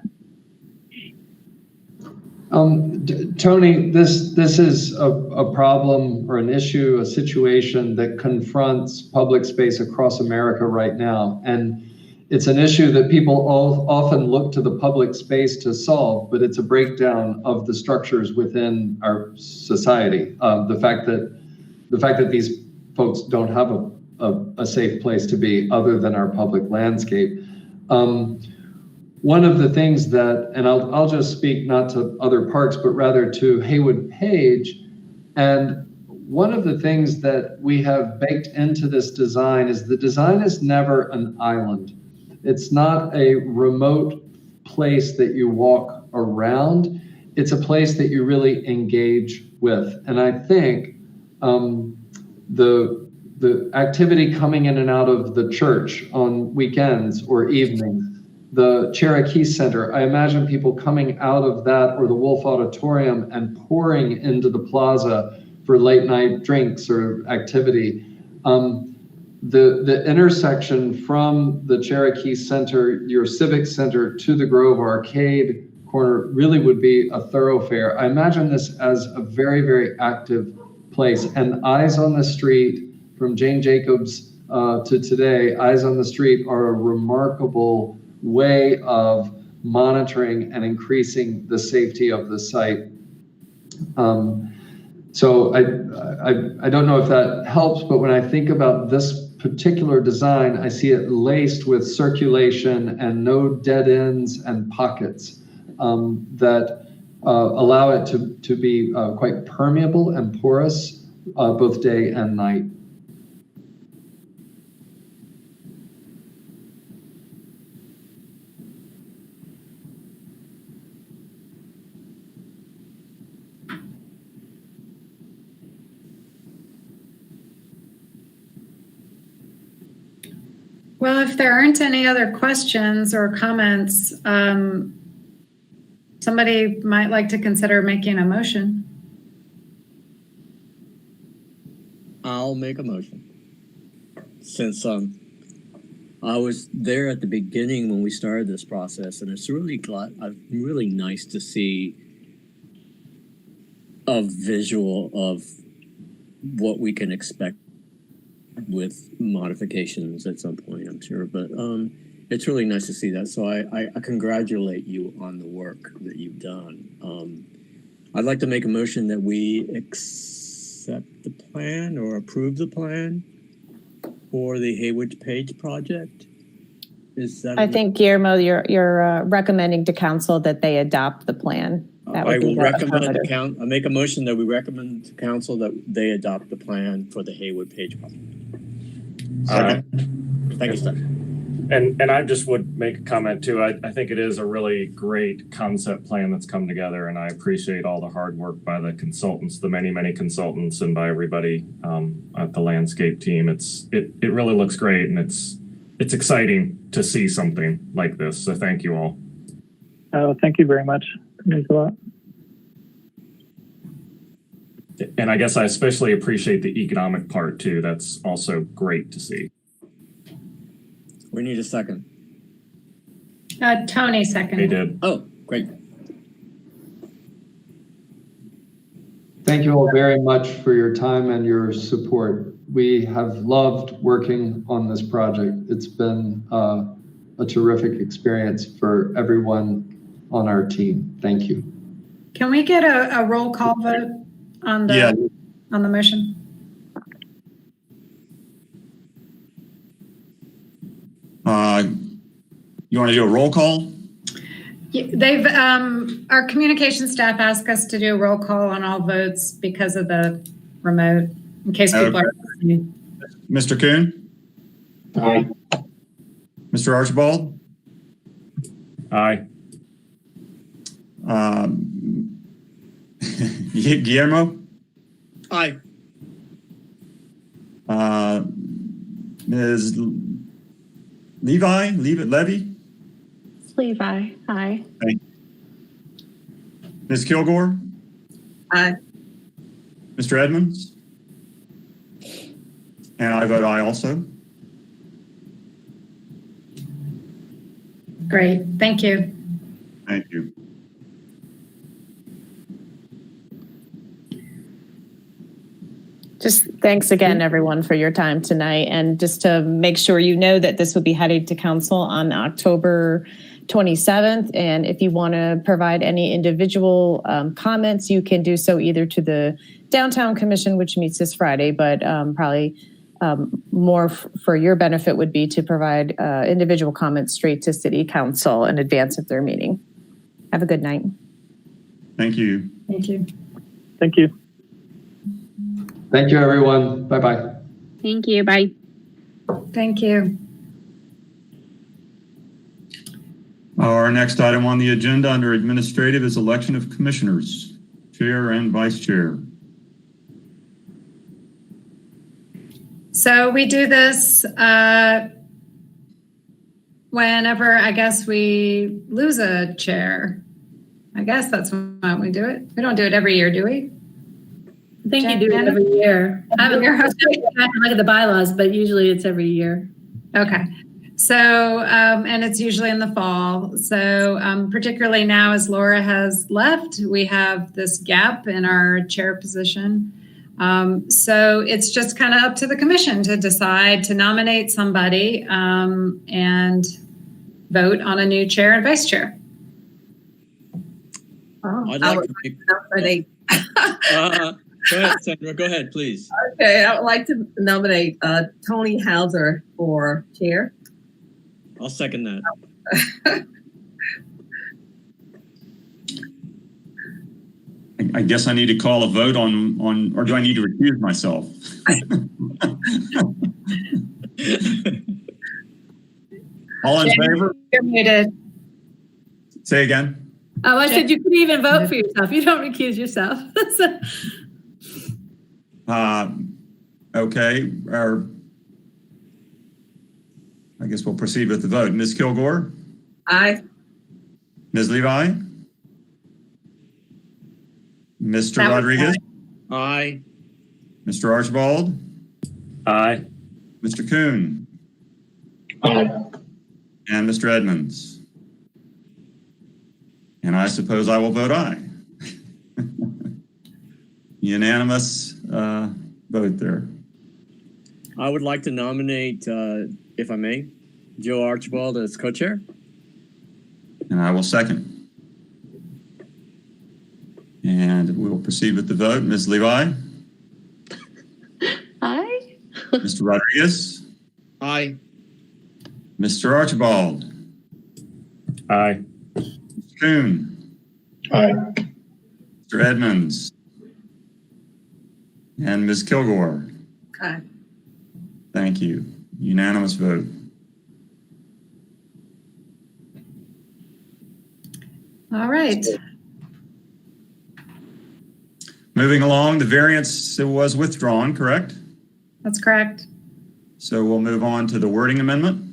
Tony, this is a problem or an issue, a situation that confronts public space across America right now. And it's an issue that people often look to the public space to solve, but it's a breakdown of the structures within our society. The fact that these folks don't have a safe place to be other than our public landscape. One of the things that, and I'll just speak not to other parks, but rather to Haywood Page. And one of the things that we have baked into this design is the design is never an island. It's not a remote place that you walk around. It's a place that you really engage with. And I think the activity coming in and out of the church on weekends or evenings, the Cherokee Center, I imagine people coming out of that or the Wolf Auditorium and pouring into the plaza for late night drinks or activity. The intersection from the Cherokee Center, your Civic Center, to the Grove Arcade corner really would be a thoroughfare. I imagine this as a very, very active place. And eyes on the street, from Jane Jacobs to today, eyes on the street are a remarkable way of monitoring and increasing the safety of the site. So I don't know if that helps, but when I think about this particular design, I see it laced with circulation and no dead ends and pockets that allow it to be quite permeable and porous both day and night. Well, if there aren't any other questions or comments, somebody might like to consider making a motion. I'll make a motion. Since I was there at the beginning when we started this process, and it's really nice to see a visual of what we can expect with modifications at some point, I'm sure, but it's really nice to see that. So I congratulate you on the work that you've done. I'd like to make a motion that we accept the plan or approve the plan for the Haywood Page project. Is that? I think, Guillermo, you're recommending to council that they adopt the plan. That would I be will the recommend affirmative. I make a motion that we recommend to council that they adopt the plan for the Haywood Page project. Thank you, Steph. And I just would make a comment too. I think it is a really great concept plan that's come together, and I appreciate all the hard work by the consultants, the many consultants, and by everybody at the landscape team. It really looks great, and it's exciting to see something like this. So thank you all. Thank you very much. It means a lot. And I guess I especially appreciate the economic part too. That's also great to see. We need a second. Tony They second. did. Oh, great. Thank you all very much for your time and your support. We have loved working on this project. It's been a terrific experience for everyone on our team. Thank you. Can we get a roll call vote on the motion? You want to do a roll call? They've our communication staff asked us to do a roll call on all votes because of the remote, in case people are listening. Mr. Kuhn? Aye. Mr. Archibald? Aye. Guillermo? Aye. Ms. Levy? Levi, aye. Ms. Kilgore? Aye. Mr. Edmonds? And I vote aye also. Great, thank you. Thank you. Just thanks again, everyone, for your time tonight. And just to make sure you know that this will be headed to council on October 27th. And if you want to provide any individual comments, you can do so either to the Downtown Commission, which meets this Friday, but probably more for your benefit would be to provide individual comments straight to City Council in advance of their meeting. Have a good night. Thank you. Thank you. Thank you. Thank you, everyone. Bye-bye. Thank you. Bye. Thank you. Our next item on the agenda under administrative is election of commissioners, chair and vice chair. So we do this whenever, I guess, we lose a chair. I guess that's when we do it. We don't do it every year, do we? I think you do it every year. I haven't look at the bylaws, but usually it's every year. Okay. So, and it's usually in the fall. So, particularly now as Laura has left, we have this gap in our chair position. So it's just kind of up to the commission to decide to nominate somebody and vote on a new chair and vice chair. I'd like to make, go ahead, Sandra. Go ahead, please. Okay, I would like to nominate Tony Hauser for chair. I'll second that. I guess I need to call a vote on, or do I need to recuse myself? All in favor? You're muted. Say again. Oh, I said you could even vote for yourself. You don't recuse yourself. Okay. I guess we'll proceed with the vote. Ms. Kilgore? Aye. Ms. Levi? Mr. Rodriguez? Aye. Mr. Archibald? Aye. Mr. Kuhn? Aye. And Mr. Edmonds? And I suppose I will vote aye. Unanimous vote there. I would like to nominate, if I may, Joe Archibald as co-chair. And I will second. And we will proceed with the vote. Ms. Levi? Aye. Mr. Rodriguez? Aye. Mr. Archibald. Aye. Kuhn. Aye. Mr. Edmonds. And Ms. Kilgore. Aye. Thank you. Unanimous vote. All right. Moving along, the variance was withdrawn, correct? That's correct. So we'll move on to the wording amendment.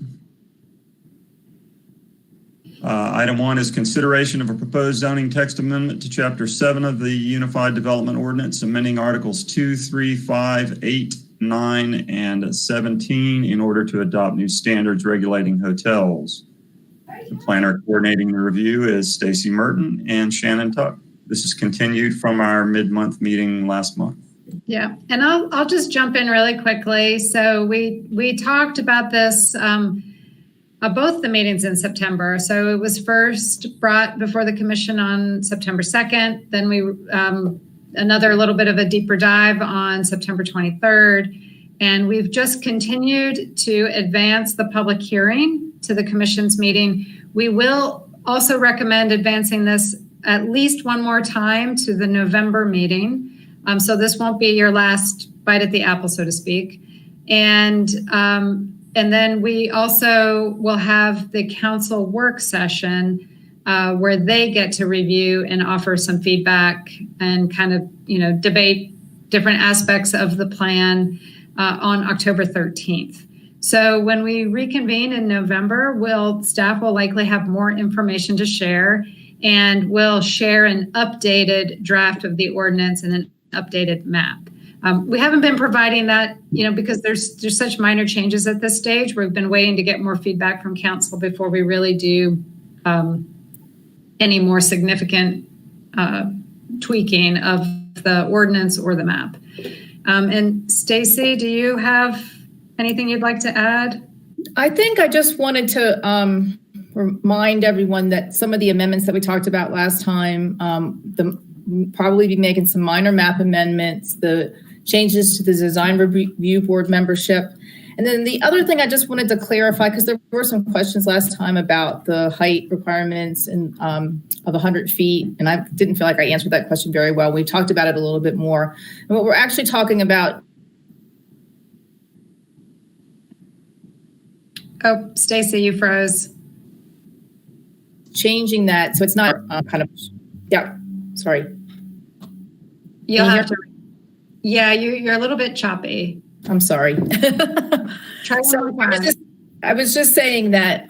Item 1 is consideration of a proposed zoning text amendment to Chapter 7 of the Unified Development Ordinance, amending Articles 2, 3, 5, 8, 9, and 17 in order to adopt new standards regulating hotels. The planner coordinating the review is Stacy Merton and Shannon Tuck. This is continued from our mid-month meeting last month. Yeah, and I'll just jump in really quickly. So we talked about this both the meetings in September. So it was first brought before the commission on September 2nd. Then we another little bit of a deeper dive on September 23rd. And we've just continued to advance the public hearing to the commission's meeting. We will also recommend advancing this at least one more time to the November meeting. So this won't be your last bite at the apple, so to speak. And then we also will have the council work session where they get to review and offer some feedback and kind of, debate different aspects of the plan on October 13th. So when we reconvene in November, staff will likely have more information to share, and we'll share an updated draft of the ordinance and an updated map. We haven't been providing that, because there's such minor changes at this stage. We've been waiting to get more feedback from council before we really do any more significant tweaking of the ordinance or the map. And Stacy, do you have anything you'd like to add? I think I just wanted to remind everyone that some of the amendments that we talked about last time, probably be making some minor map amendments, the changes to the design review board membership. And then the other thing I just wanted to clarify, because there were some questions last time about the height requirements and of 100 feet. And I didn't feel like I answered that question very well. We talked about it a little bit more. And what we're actually talking about. Oh, Stacy, you froze. Changing that. So it's not sorry. You'll have to. Yeah, you're a little bit choppy. I'm sorry. Try one more time. I was just saying that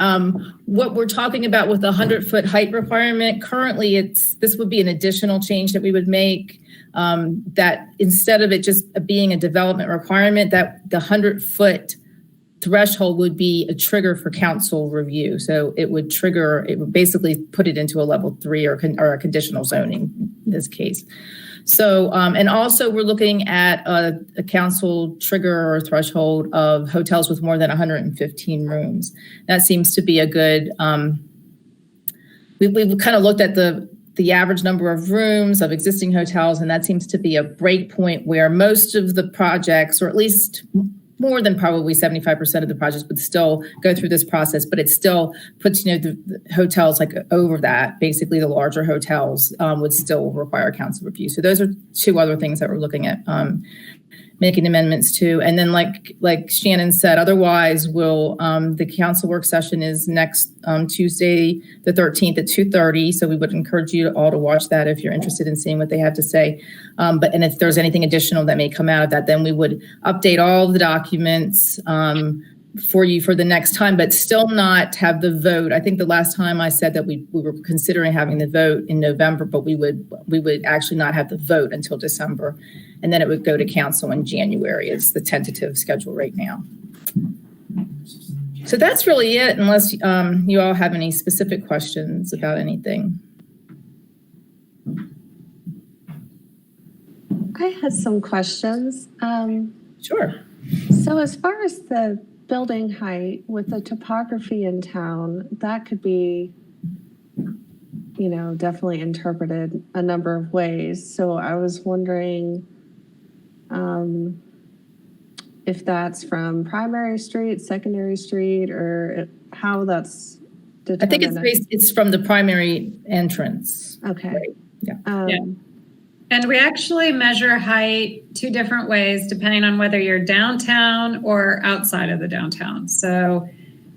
what we're talking about with the 100-foot height requirement, currently this would be an additional change that we would make, that instead of it just being a development requirement, that the 100-foot threshold would be a trigger for council review. So it would basically put it into a level 3 or a conditional zoning in this case. So, and also we're looking at a council trigger or threshold of hotels with more than 115 rooms. That seems to be a good, we've kind of looked at the average number of rooms of existing hotels, and that seems to be a break point where most of the projects, or at least more than probably 75% of the projects, would still go through this process, but it still puts, the hotels like over that. Basically, the larger hotels would still require council review. So those are two other things that we're looking at making amendments to. And then, like Shannon said, otherwise, the council work session is next Tuesday, the 13th at 2:30. So we would encourage you all to watch that if you're interested in seeing what they have to say. And if there's anything additional that may come out of that, then we would update all the documents for you for the next time, but still not have the vote. I think the last time I said that we were considering having the vote in November, but we would actually not have the vote until December. And then it would go to council in January. It's the tentative schedule right now. So that's really it, unless you all have any specific questions about anything. I had some questions. Sure. So as far as the building height with the topography in town, that could be, definitely interpreted a number of ways. So I was wondering if that's from primary street, secondary street, or how that's I think determined? it's from the primary entrance. Okay. Right. Yeah. Yeah. And we actually measure height two different ways, depending on whether you're downtown or outside of the downtown. So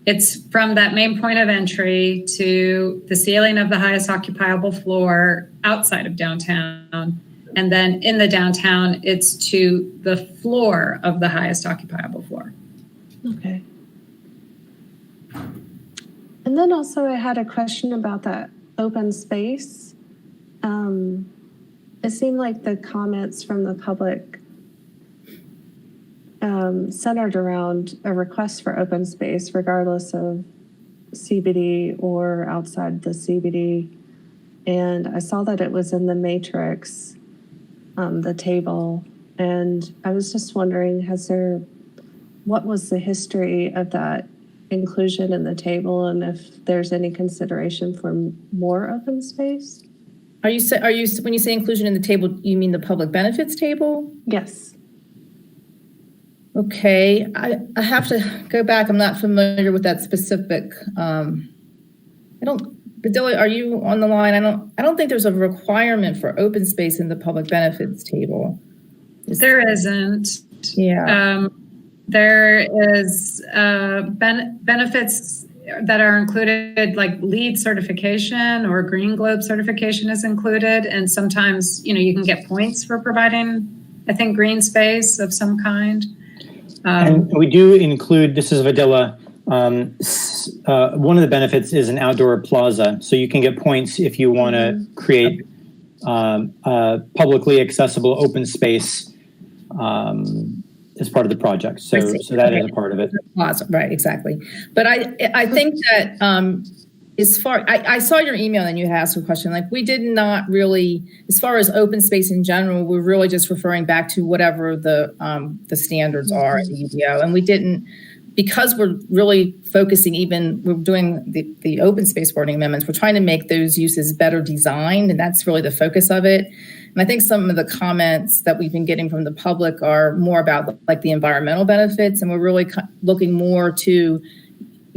it's from that main point of entry to the ceiling of the highest occupiable floor outside of downtown. And then in the downtown, it's to the floor of the highest occupiable floor. Okay. And then also I had a question about that open space. It seemed like the comments from the public centered around a request for open space, regardless of CBD or outside the CBD. And I saw that it was in the matrix, the table. And I was just wondering, what was the history of that inclusion in the table, and if there's any consideration for more open space? Are you when you say inclusion in the table, you mean the public benefits table? Yes. Okay, I have to go back. I'm not familiar with that specific. Bedelia, are you on the line? I don't think there's a requirement for open space in the public benefits table. There isn't. Yeah. There is benefits that are included, like LEED certification or Green Globe certification is included. And sometimes, you can get points for providing, I think, green space of some kind. And we do include, this is Videla, one of the benefits is an outdoor plaza. So you can get points if you want to create publicly accessible open space as part of the project. So that is a part of it. Plaza, right, exactly. But I think that I saw your email and you had asked a question. Like, we did not really, as far as open space in general, we're really just referring back to whatever the standards are at the UDO. And we didn't, because we're really focusing, we're doing the open space wording amendments, we're trying to make those uses better designed, and that's really the focus of it. And I think some of the comments that we've been getting from the public are more about like the environmental benefits, and we're really looking more to,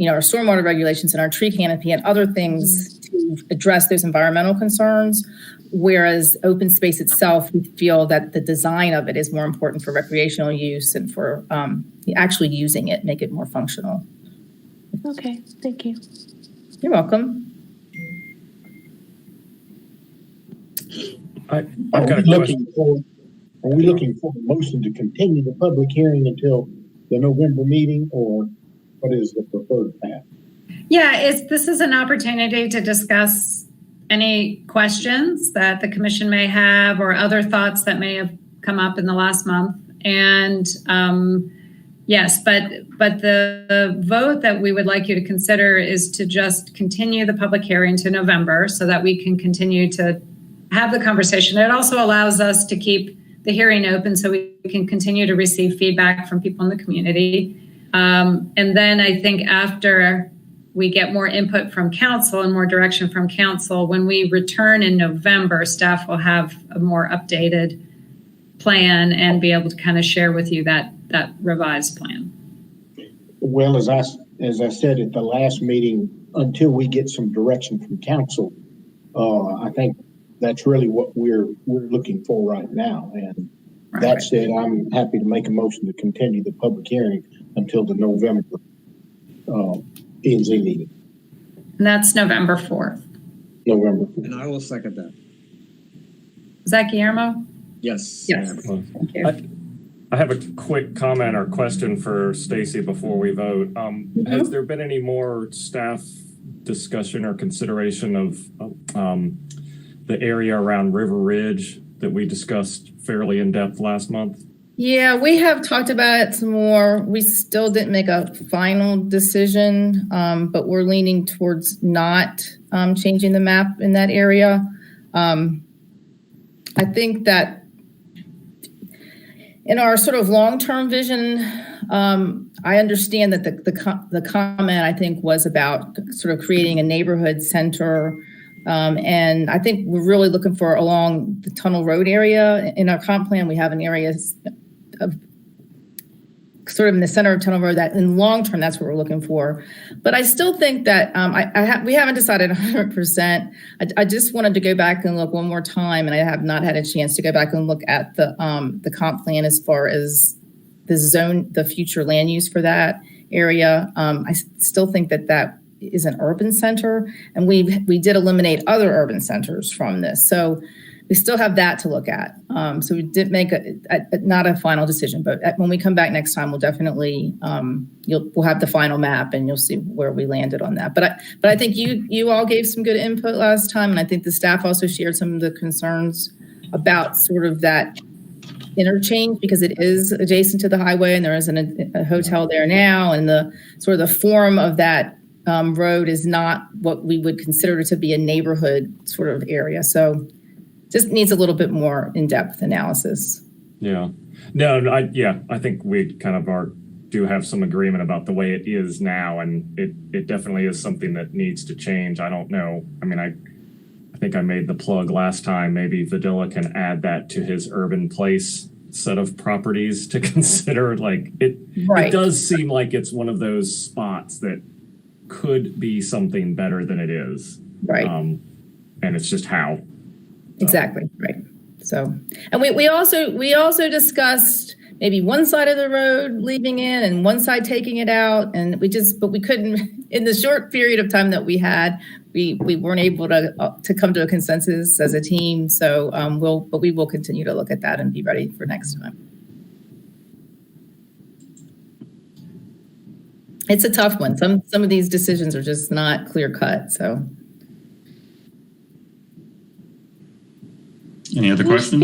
our stormwater regulations and our tree canopy and other things to address those environmental concerns. Whereas open space itself, we feel that the design of it is more important for recreational use and for actually using it, make it more functional. Okay, thank you. You're welcome. Are we looking for a motion to continue the public hearing until the November meeting, or what is the preferred path? Yeah, this is an opportunity to discuss any questions that the commission may have or other thoughts that may have come up in the last month. And yes, but the vote that we would like you to consider is to just continue the public hearing to November so that we can continue to have the conversation. It also allows us to keep the hearing open so we can continue to receive feedback from people in the community. And then I think after we get more input from council and more direction from council, when we return in November, staff will have a more updated plan and be able to kind of share with you that revised plan. Well, as I said at the last meeting, until we get some direction from council, I think that's really what we're looking for right now. And that said, I'm happy to make a motion to continue the public hearing until the November P&Z meeting. And that's November 4th. November 4th. And I will second that. Is that Guillermo? Yes. Yes. Thank you. I have a quick comment or question for Stacy before we vote. Has there been any more staff discussion or consideration of the area around River Ridge that we discussed fairly in depth last month? Yeah, we have talked about it some more. We still didn't make a final decision, but we're leaning towards not changing the map in that area. I think that in our sort of long-term vision, I understand that the comment, I think, was about sort of creating a neighborhood center. And I think we're really looking for along the Tunnel Road area. In our comp plan, we have an area sort of in the center of Tunnel Road, that in long term, that's what we're looking for. But I still think that we haven't decided 100%. I just wanted to go back and look one more time, and I have not had a chance to go back and look at the comp plan as far as the future land use for that area. I still think that is an urban center, and we did eliminate other urban centers from this. So we still have that to look at. So we did make not a final decision, but when we come back next time, we'll definitely we'll have the final map, and you'll see where we landed on that. But I think you all gave some good input last time, and I think the staff also shared some of the concerns about sort of that interchange, because it is adjacent to the highway, and there isn't a hotel there now, and the sort of the form of that road is not what we would consider to be a neighborhood sort of area. So just needs a little bit more in-depth analysis. Yeah. No, I think we kind of do have some agreement about the way it is now, and it definitely is something that needs to change. I don't know. I mean, I think I made the plug last time. Maybe Vidilla can add that to his urban place set of properties to consider. Like it does seem like it's one of those spots that could be something better than it is. Right. And it's just how. Exactly. Right. So, and we also discussed maybe one side of the road leaving in and one side taking it out. And but we couldn't, in the short period of time that we had, we weren't able to come to a consensus as a team. So we will continue to look at that and be ready for next time. It's a tough one. Some of these decisions are just not clear cut. So. Any other questions?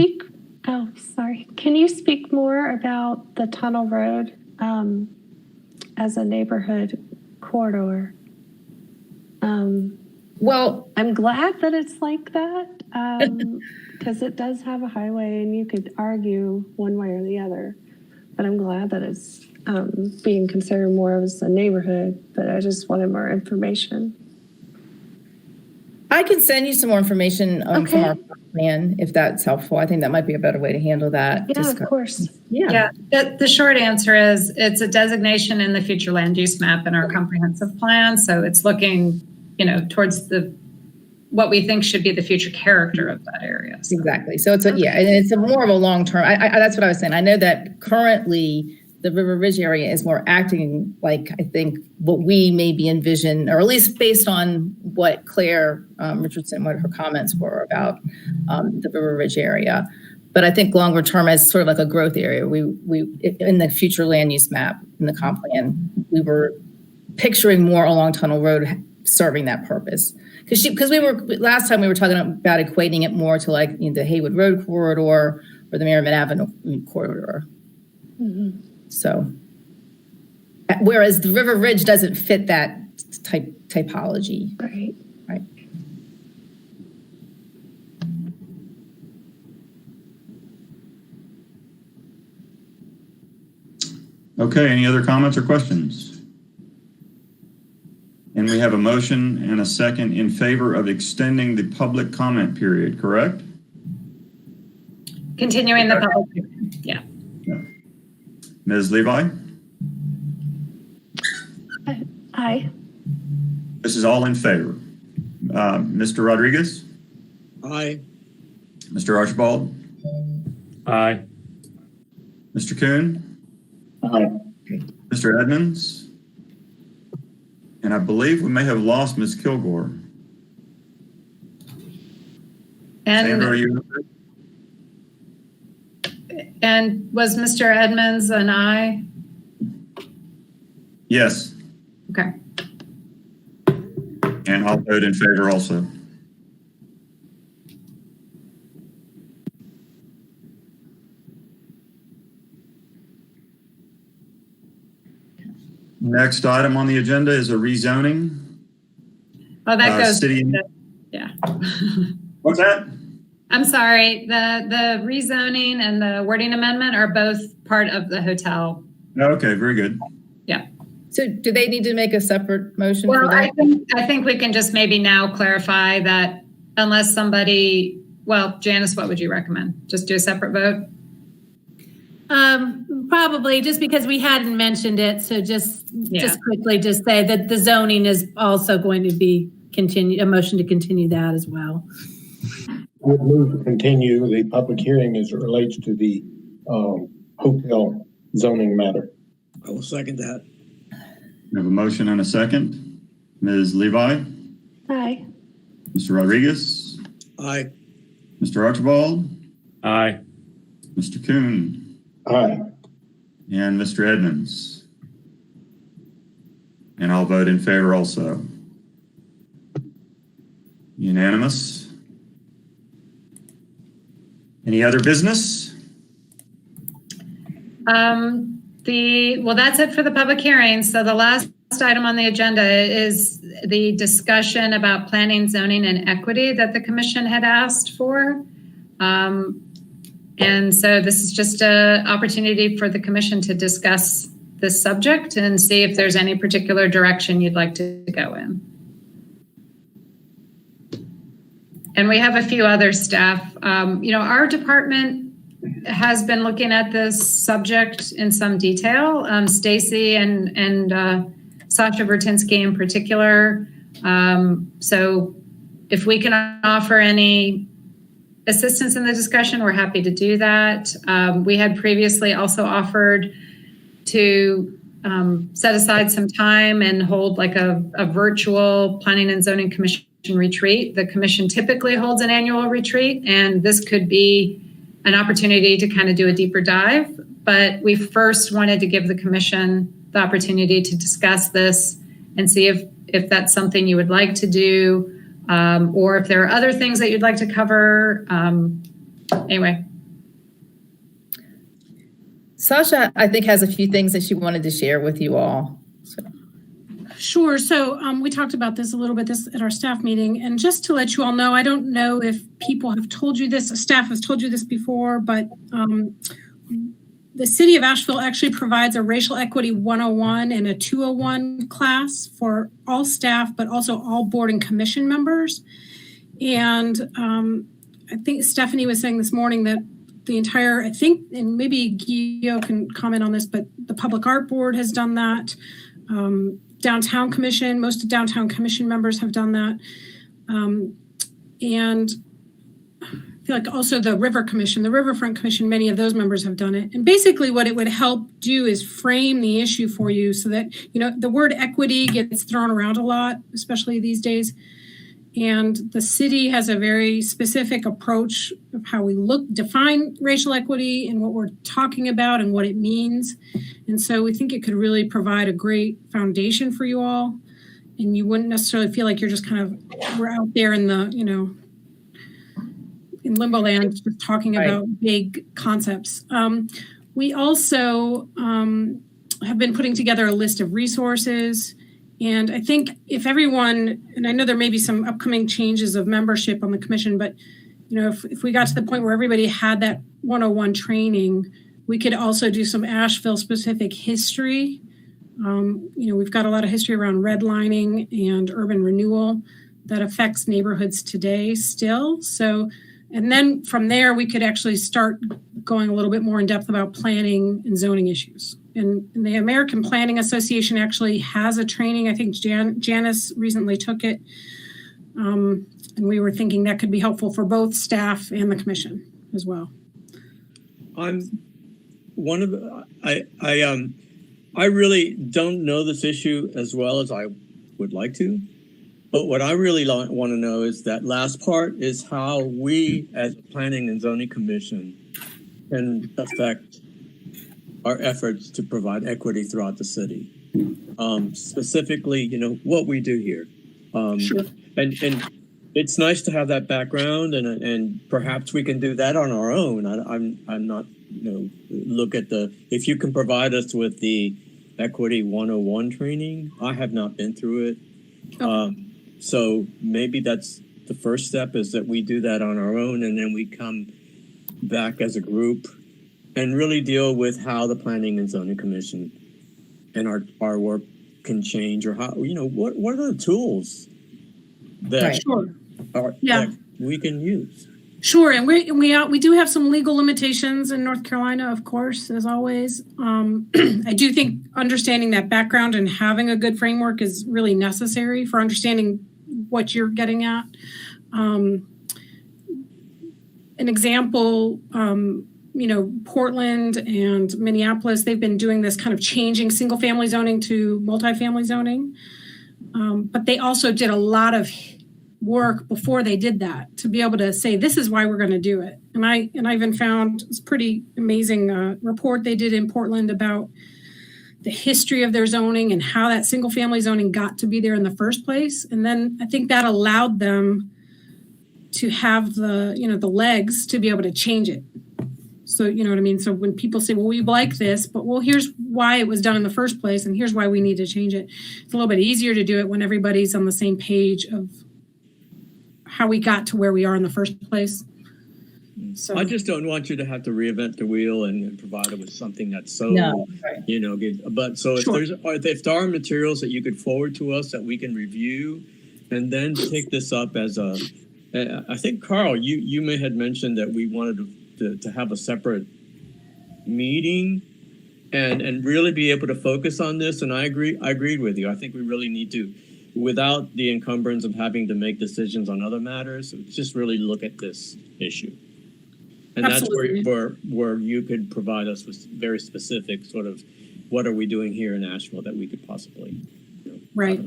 Sorry. Can you speak more about the Tunnel Road as a neighborhood corridor? Well, I'm glad that it's like that because it does have a highway, and you could argue one way or the other. But I'm glad that it's being considered more as a neighborhood. But I just wanted more information. I can send you some more information from our plan if that's helpful. I think that might be a better way to handle that. Yeah, of course. Yeah. The short answer is it's a designation in the future land use map in our comprehensive plan. So it's looking, towards what we think should be the future character of that area. So. Exactly. So and it's more of a long term. That's what I was saying. I know that currently the River Ridge area is more acting like, I think, what we maybe envision, or at least based on what Claire Richardson, what her comments were about the River Ridge area. But I think longer term as sort of like a growth area, we in the future land use map, in the comp plan, we were picturing more along Tunnel Road serving that purpose. Because last time we were talking about equating it more to like the Haywood Road corridor or the Merriman Avenue corridor. Mm-hmm. So, whereas the River Ridge doesn't fit that typology. Right. Right. Okay, any other comments or questions? And we have a motion and a second in favor of extending the public comment period, correct? Continuing the public period, yeah. Ms. Levi? Aye. This is all in favor. Mr. Rodriguez? Aye. Mr. Archibald? Aye. Mr. Kuhn? Aye. Mr. Edmonds? And I believe we may have lost Ms. Kilgore. Sandra, are you? And was Mr. Edmonds an aye? Yes. Okay. And I'll vote in favor also. Next item on the agenda is a rezoning. Oh, that goes. City. Yeah. What's that? I'm sorry. The rezoning and the wording amendment are both part of the hotel. Okay, very good. Yeah. So do they need to make a separate motion? Well, for that? I think we can just maybe now clarify that unless somebody, well, Janice, what would you recommend? Just do a separate vote? Probably just because we hadn't mentioned it. So just quickly just say that the zoning is also going to be a motion to continue that as well. We'll move to continue the public hearing as it relates to the hotel zoning matter. I will second that. We have a motion and a second. Ms. Levi? Aye. Mr. Rodriguez? Aye. Mr. Archibald? Aye. Mr. Kuhn? Aye. And Mr. Edmonds? And I'll vote in favor also. Unanimous. Any other business? Well, that's it for the public hearing. So the last item on the agenda is the discussion about planning, zoning, and equity that the commission had asked for. And so this is just an opportunity for the commission to discuss this subject and see if there's any particular direction you'd like to go in. And we have a few other staff. Our department has been looking at this subject in some detail. Stacy and Sasha Vertinsky in particular. So if we can offer any assistance in the discussion, we're happy to do that. We had previously also offered to set aside some time and hold like a virtual planning and zoning commission retreat. The commission typically holds an annual retreat, and this could be an opportunity to kind of do a deeper dive. But we first wanted to give the commission the opportunity to discuss this and see if that's something you would like to do, or if there are other things that you'd like to cover. Anyway. Sasha, I think, has a few things that she wanted to share with you all. Sure. So we talked about this a little bit at our staff meeting. And just to let you all know, I don't know if people have told you this, staff has told you this before, but the city of Asheville actually provides a racial equity 101 and a 201 class for all staff, but also all board and commission members. And I think Stephanie was saying this morning that the entire, and maybe Guido can comment on this, but the Public Art Board has done that. Downtown Commission, most of Downtown Commission members have done that. And I feel like also the River Commission, the Riverfront Commission, many of those members have done it. And basically what it would help do is frame the issue for you so that, the word equity gets thrown around a lot, especially these days. And the city has a very specific approach of how we define racial equity and what we're talking about and what it means. And so we think it could really provide a great foundation for you all. And you wouldn't necessarily feel like you're just we're out there in the, in limbo land, just talking about big concepts. We also have been putting together a list of resources. And I think if everyone, and I know there may be some upcoming changes of membership on the commission, but if we got to the point where everybody had that 101 training, we could also do some Asheville specific history. We've got a lot of history around redlining and urban renewal that affects neighborhoods today still. So, and then from there, we could actually start going a little bit more in depth about planning and zoning issues. And the American Planning Association actually has a training. I think Janice recently took it. And we were thinking that could be helpful for both staff and the commission as well. I really don't know this issue as well as I would like to. But what I really want to know is that last part is how we as a Planning and Zoning Commission can affect our efforts to provide equity throughout the city. Specifically, what we do here. Sure. And it's nice to have that background, and perhaps we can do that on our own. I'm not, look at if you can provide us with the Equity 101 training. I have not been through it. Okay. So maybe that's the first step, is that we do that on our own, and then we come back as a group and really deal with how the Planning and Zoning Commission and our work can change, or how, what are the tools that, that we can use. Sure, and we do have some legal limitations in North Carolina, of course, as always. I do think understanding that background and having a good framework is really necessary for understanding what you're getting at. An example, Portland and Minneapolis, they've been doing this kind of changing single-family zoning to multifamily zoning, but they also did a lot of work before they did that to be able to say, this is why we're going to do it. And I even found this pretty amazing report they did in Portland about the history of their zoning and how that single family zoning got to be there in the first place. And then I think that allowed them to have the legs to be able to change it. So, you know what I mean? So when people say, well, we like this, but well, here's why it was done in the first place. And here's why we need to change it. It's a little bit easier to do it when everybody's on the same page of how we got to where we are in the first place. So I just don't want you to have to reinvent the wheel and provide it with something that's so, good. But so if if there are materials that you could forward to us that we can review and then take this up as I think, Carl, you may have mentioned that we wanted to have a separate meeting and really be able to focus on this. And I agreed with you. I think we really need to, without the encumbrance of having to make decisions on other matters, just really look at this issue. And Absolutely. That's where you could provide us with very specific sort of what are we doing here in Asheville that we could possibly, right.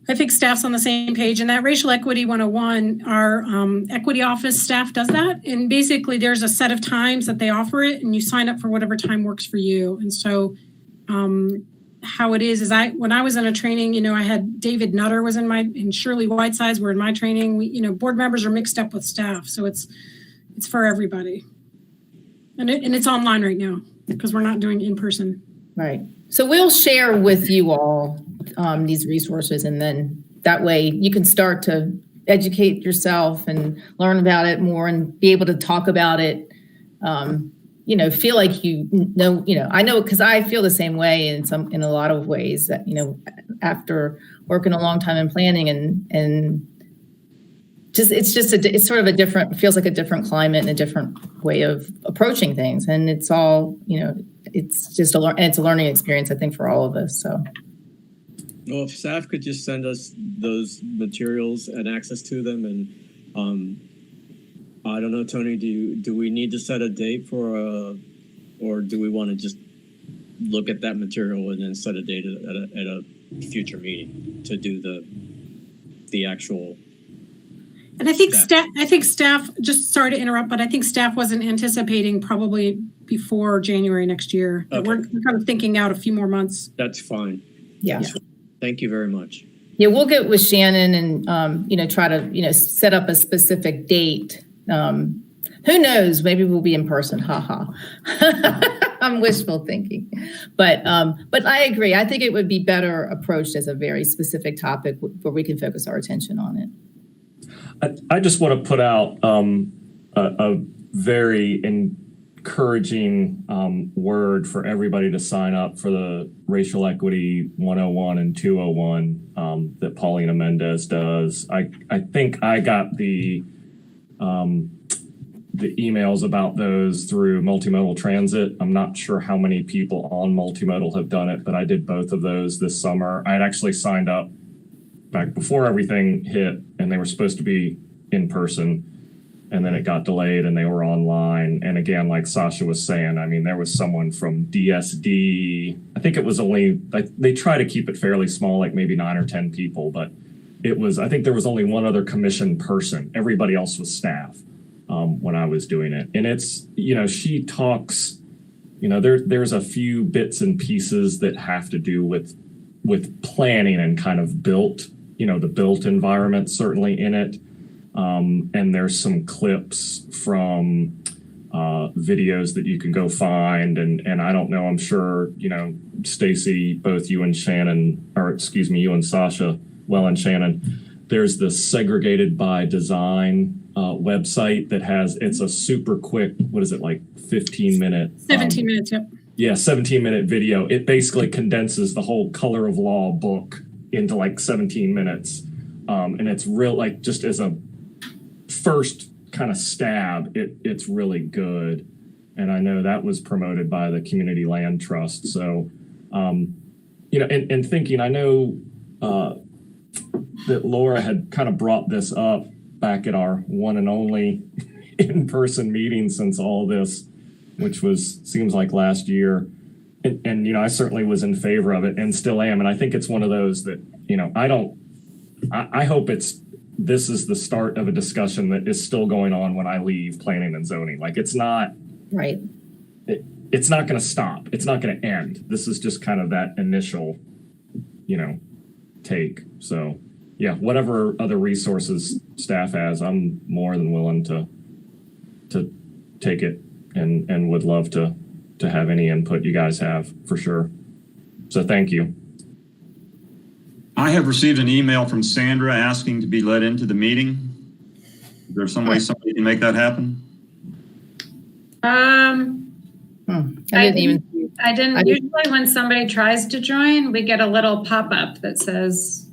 I think staff's on the same page. And that Racial Equity 101, our equity office staff does that. And basically there's a set of times that they offer it and you sign up for whatever time works for you. And so how it is when I was in a training, I had David Nutter was and Shirley Whitesides were in my training. We, board members are mixed up with staff. So it's for everybody. And it's online right now because we're not doing in person. Right. So we'll share with you all these resources, and then that way you can start to educate yourself and learn about it more and be able to talk about it. Feel like I know because I feel the same way in a lot of ways that, after working a long time in planning and it's sort of a different, feels like a different climate and a different way of approaching things. And it's all, it's just it's a learning experience, I think, for all of us. So. Well, if staff could just send us those materials and access to them, and I don't know, Tony, do we need to set a date or do we want to just look at that material and then set a date at a future meeting to do the actual? And I think staff, just sorry to interrupt, but I think staff wasn't anticipating probably before January next year. Okay. We're kind of thinking out a few more months. That's fine. Yeah. Thank you very much. Yeah, we'll get with Shannon and, try to, set up a specific date. Who knows? Maybe we'll be in person. Ha ha. I'm wishful thinking. But I agree. I think it would be better approached as a very specific topic where we can focus our attention on it. I just want to put out a very encouraging word for everybody to sign up for the Racial Equity 101 and 201 that Paulina Mendez does. I think I got the emails about those through Multimodal Transit. I'm not sure how many people on Multimodal have done it, but I did both of those this summer. I had actually signed up back before everything hit, and they were supposed to be in person, and then it got delayed and they were online. And again, like Sasha was saying, I mean, there was someone from DSD. I think it was only, they try to keep it fairly small, like maybe 9 or 10 people, but I think there was only one other commission person. Everybody else was staff when I was doing it. And it's, she talks, there's a few bits and pieces that have to do with planning and kind of built, the built environment certainly in it. And there's some clips from videos that you can go find. And I don't know, I'm sure, Stacy, both you and Shannon, or excuse me, you and Sasha, and Shannon, there's the Segregated by Design website that it's a super quick, 15 minute? 17 minutes, yep. Yeah, 17-minute video. It basically condenses the whole Color of Law book into 17 minutes. And it's real, just as a first kind of stab, it's really good. And I know that was promoted by the Community Land Trust. So, and thinking, I know that Laura had kind of brought this up back at our one and only in-person meeting since all this, which seems like last year. And I certainly was in favor of it and still am. And I think it's one of those that, I hope this is the start of a discussion that is still going on when I leave planning and zoning. Like it's not, Right. It's not going to stop. It's not going to end. This is just kind of that initial, take. So yeah, whatever other resources staff has, I'm more than willing to take it and would love to have any input you guys have for sure. So thank you. I have received an email from Sandra asking to be let into the meeting. Is there some way somebody can make that happen? I didn't. Usually when somebody tries to join, we get a little pop-up that says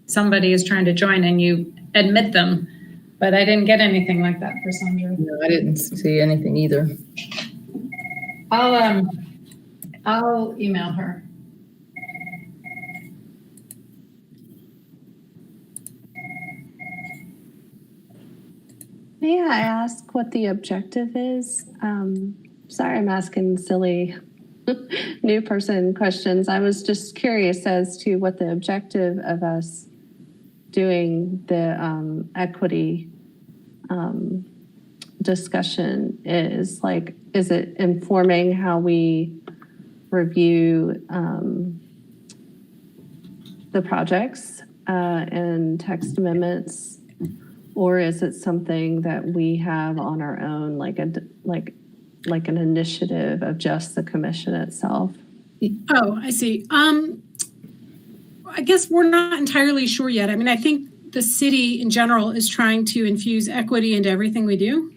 somebody is trying to join and you admit them. But I didn't get anything like that for Sandra. No, I didn't see anything either. I'll email her. May I ask what the objective is? Sorry, I'm asking silly new person questions. I was just curious as to what the objective of us doing the equity discussion is. Like, is it informing how we review the projects and text amendments? Or is it something that we have on our own, like an initiative of just the commission itself? Oh, I see. I guess we're not entirely sure yet. I mean, I think the city in general is trying to infuse equity into everything we do,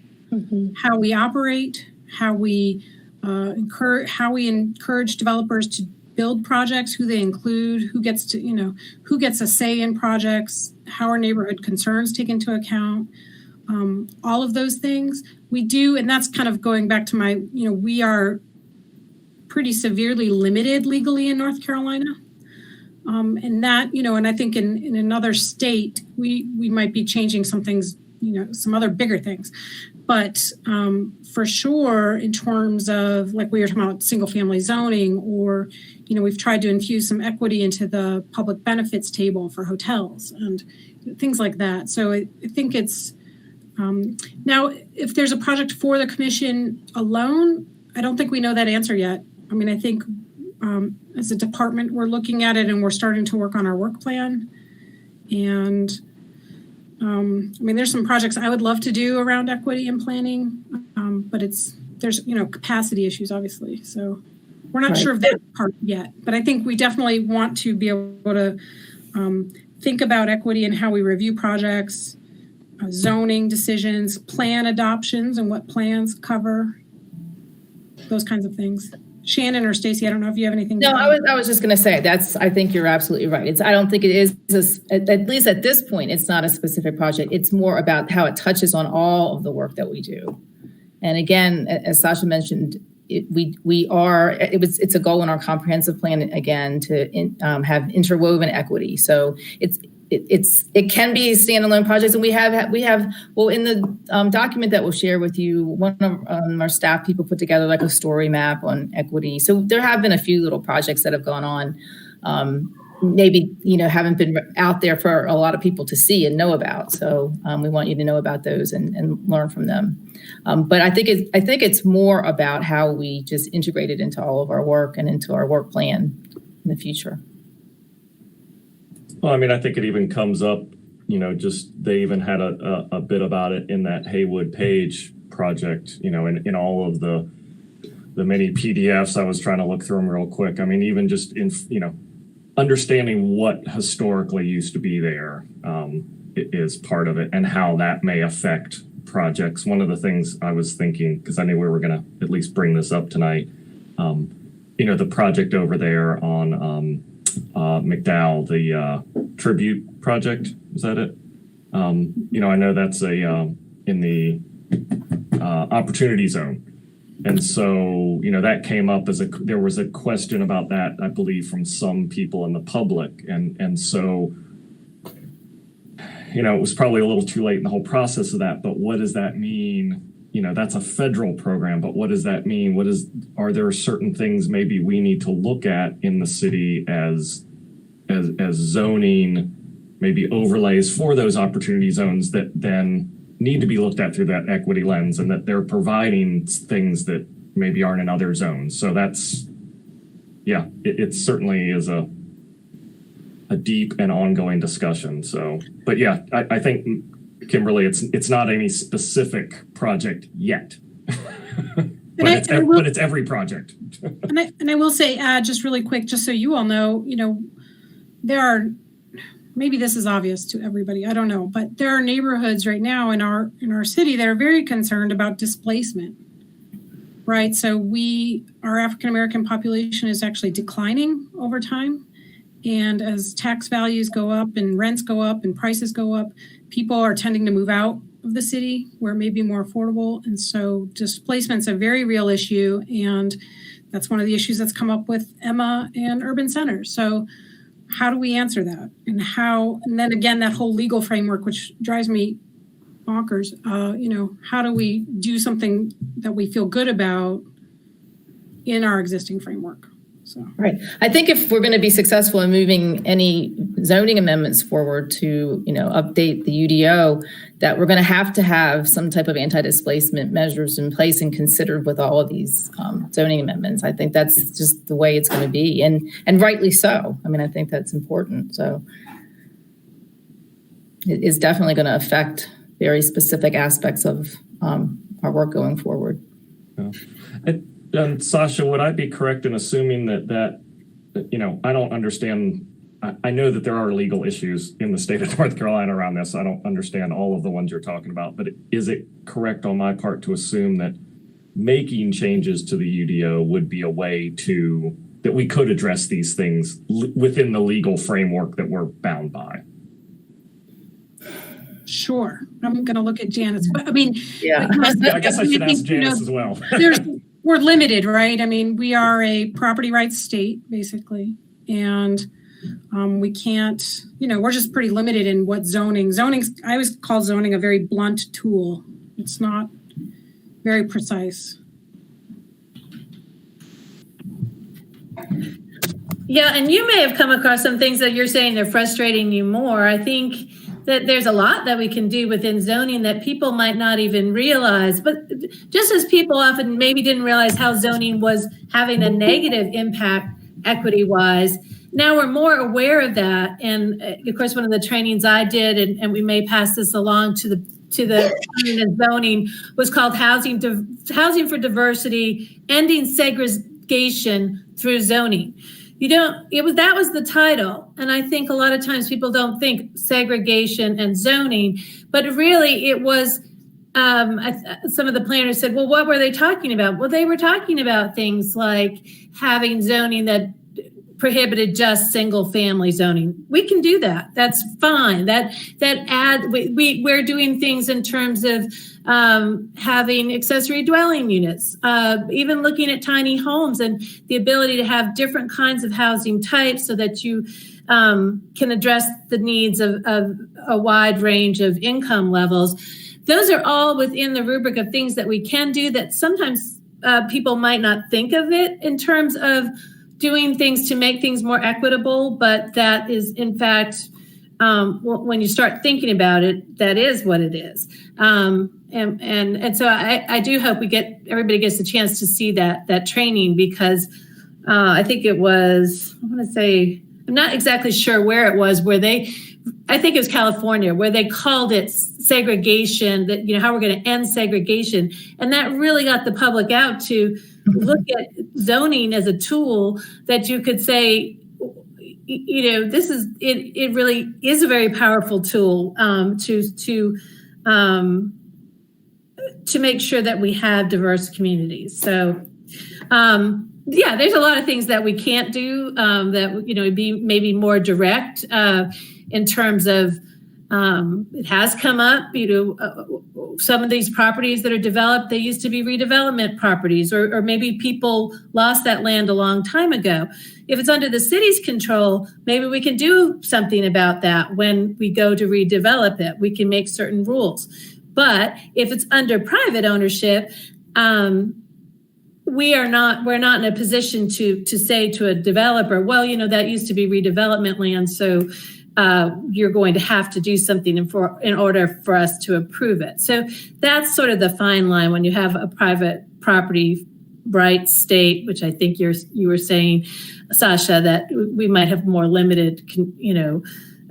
how we operate, how we encourage developers to build projects, who they include, who gets a say in projects, how our neighborhood concerns take into account, all of those things we do. And that's kind of going back to my, we are pretty severely limited legally in North Carolina. And that, and I think in another state, we might be changing some things, some other bigger things. But for sure, in terms of, like we were talking about single family zoning, or, we've tried to infuse some equity into the public benefits table for hotels and things like that. So I think it's, now, if there's a project for the commission alone, I don't think we know that answer yet. I mean, I think as a department, we're looking at it and we're starting to work on our work plan. And there's some projects I would love to do around equity and planning, but there's capacity issues, obviously. So we're not sure of that part yet. But I think we definitely want to be able to think about equity and how we review projects, zoning decisions, plan adoptions, and what plans cover, those kinds of things. Shannon or Stacy, I don't know if you have anything. No, I was just going to say I think you're absolutely right. I don't think it is, at least at this point, it's not a specific project. It's more about how it touches on all of the work that we do. And again, as Sasha mentioned, it's a goal in our comprehensive plan, again, to have interwoven equity. So it can be standalone projects, and we have in the document that we'll share with you, one of our staff people put together like a story map on equity. So there have been a few little projects that have gone on, maybe haven't been out there for a lot of people to see and know about. So we want you to know about those and learn from them. But I think it's more about how we just integrate it into all of our work and into our work plan in the future. Well, I think it even comes up, they even had a bit about it in that Haywood page project, in all of the many PDFs. I was trying to look through them real quick. Even just in, understanding what historically used to be there is part of it, and how that may affect projects. One of the things I was thinking, because I knew we were going to at least bring this up tonight, the project over there on McDowell, the tribute project, is that it? I know that's opportunity zone. And so, that came up there was a question about that, I believe, from some people in the public. And so, it was probably a little too late in the whole process of that, but what does that mean? That's a federal program, but what does that mean? Are there certain things maybe we need to look at in the city as zoning, maybe overlays for those opportunity zones that then need to be looked at through that equity lens, and that they're providing things that maybe aren't in other zones. So that's, it certainly is a deep and ongoing discussion. So, but I think, Kimberly, it's not any specific project yet, but it's every project. and I will say, just really quick, just so you all know, there are, maybe this is obvious to everybody, I don't know, but there are neighborhoods right now in our city that are very concerned about displacement, right? So our African American population is actually declining over time. And as tax values go up and rents go up and prices go up, people are tending to move out of the city where it may be more affordable. And so displacement's a very real issue. And that's one of the issues that's come up with Emma and urban centers. So how do we answer that? And then again, that whole legal framework, which drives me bonkers, how do we do something that we feel good about in our existing framework? So. Right. I think if we're going to be successful in moving any zoning amendments forward to, update the UDO, that we're going to have some type of anti-displacement measures in place and considered with all of these zoning amendments. I think that's just the way it's going to be, and rightly so. I mean, I think that's important. So it is definitely going to affect very specific aspects of our work going forward. Yeah. And Sasha, would I be correct in assuming that I don't understand, I know that there are legal issues in the state of North Carolina around this. I don't understand all of the ones you're talking about, but is it correct on my part to assume that making changes to the UDO would be a way that we could address these things within the legal framework that we're bound by? Sure. I'm going to look at Janice. But I mean, I guess I should ask Janice as well. We're limited, right? I mean, we are a property rights state, basically. And we can't, we're just pretty limited in what zoning. I always call zoning a very blunt tool. It's not very precise. Yeah, and you may have come across some things that you're saying they're frustrating you more. I think that there's a lot that we can do within zoning that people might not even realize. But just as people often maybe didn't realize how zoning was having a negative impact equity-wise, now we're more aware of that. And of course, one of the trainings I did, and we may pass this along to the planning and zoning, was called Housing for Diversity, Ending Segregation Through Zoning. That was the title. And I think a lot of times people don't think segregation and zoning, but really it was, some of the planners said, well, what were they talking about? Well, they were talking about things like having zoning that prohibited just single family zoning. We can do that. That's fine. We're doing things in terms of having accessory dwelling units, even looking at tiny homes and the ability to have different kinds of housing types so that you can address the needs of a wide range of income levels. Those are all within the rubric of things that we can do that sometimes people might not think of it in terms of doing things to make things more equitable, but that is in fact, when you start thinking about it, that is what it is. And so I do hope everybody gets a chance to see that training, because I think it was, I'm not exactly sure where it was, I think it was California, where they called it segregation, that, how we're going to end segregation. And that really got the public out to look at zoning as a tool that you could say, it really is a very powerful tool to make sure that we have diverse communities. So, there's a lot of things that we can't do that, be maybe more direct in terms of It has come up, some of these properties that are developed, they used to be redevelopment properties, or maybe people lost that land a long time ago. If it's under the city's control, maybe we can do something about that when we go to redevelop it. We can make certain rules. But if it's under private ownership, we're not in a position to say to a developer, well, that used to be redevelopment land, so you're going to have to do something in order for us to approve it. So that's sort of the fine line when you have a private property right state, which I think you were saying, Sasha, that we might have more limited,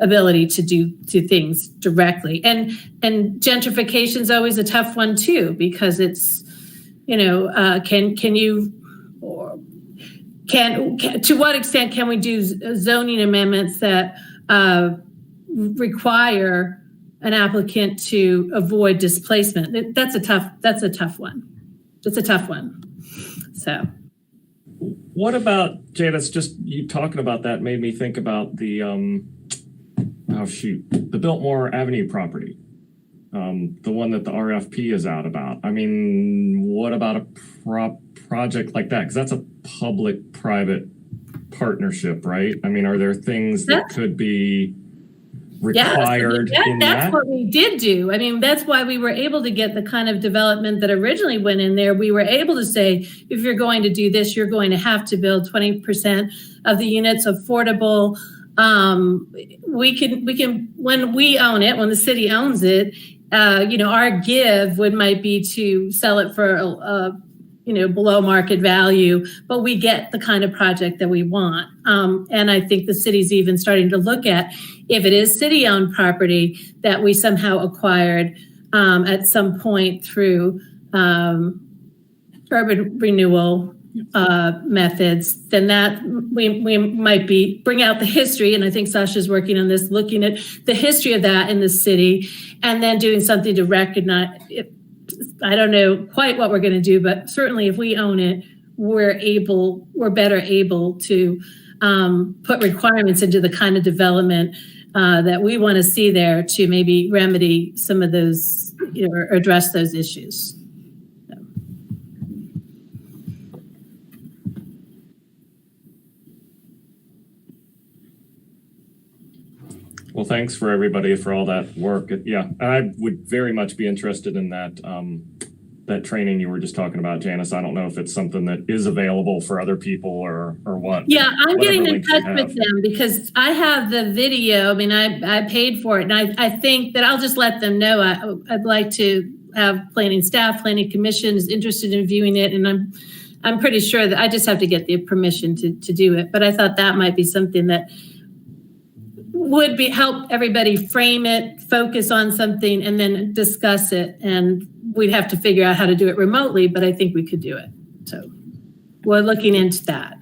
ability to do things directly. And gentrification is always a tough one too, because it's, to what extent can we do zoning amendments that require an applicant to avoid displacement? That's a tough one. It's a tough one. So. What about, Janice, just you talking about that made me think about the Biltmore Avenue property, the one that the RFP is out about. I mean, what about a project like that? Because that's a public-private partnership, right? I mean, are there things that could be required in that? That's what we did do. I mean, that's why we were able to get the kind of development that originally went in there. We were able to say, if you're going to do this, you're going to have to build 20% of the units affordable. We can when we own it, when the city owns it, our give might be to sell it for below market value, but we get the kind of project that we want. And I think the city's even starting to look at, if it is city-owned property that we somehow acquired at some point through urban renewal methods, then that we might bring out the history. And I think Sasha's working on this, looking at the history of that in the city, and then doing something to recognize it. I don't know quite what we're going to do, but certainly if we own it, we're better able to put requirements into the kind of development that we want to see there to maybe remedy some of those, or address those issues. So. Well, thanks for everybody for all that work. Yeah, I would very much be interested in that that training you were just talking about, Janice. I don't know if it's something that is available for other people or what. Yeah, I'm getting in touch with them because I have the video. I mean, I paid for it, and I think that I'll just let them know. I'd like to have planning commission is interested in viewing it, and I'm pretty sure that I just have to get the permission to do it. But I thought that might be something that would help everybody frame it, focus on something, and then discuss it. And we'd have to figure out how to do it remotely, but I think we could do it. So we're looking into that.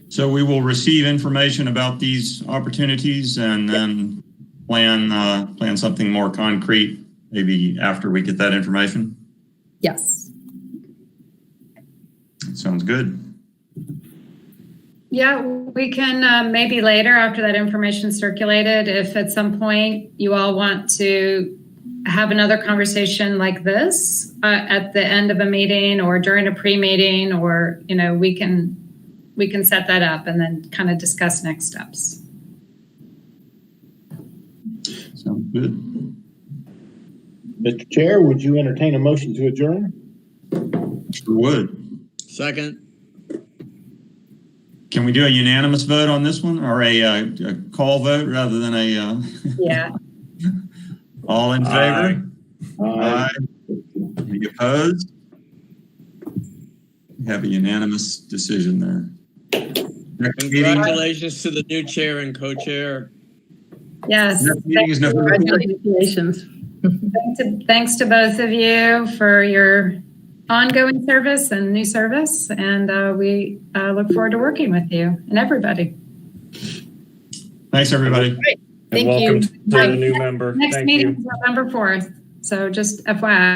So we will receive information about these opportunities and then plan something more concrete, maybe after we get that information. Yes. Sounds good. Yeah, we can maybe later, after that information circulated, if at some point you all want to have another conversation like this at the end of a meeting or during a pre-meeting, or we can set that up and then kind of discuss next steps. Sounds good. Mr. Chair, would you entertain a motion to adjourn? Sure would. Second. Can we do a unanimous vote on this one, or a call vote rather than a? Yeah. All in favor? Aye. Any opposed? We have a unanimous decision there. Congratulations to the new chair and co-chair. Yes. Congratulations. Thanks to both of you for your ongoing service and new service, and we look forward to working with you and everybody. Thanks, everybody. Great. Thank you. Welcome to the new member. Next Thank meeting you. is November 4th, so just FYI.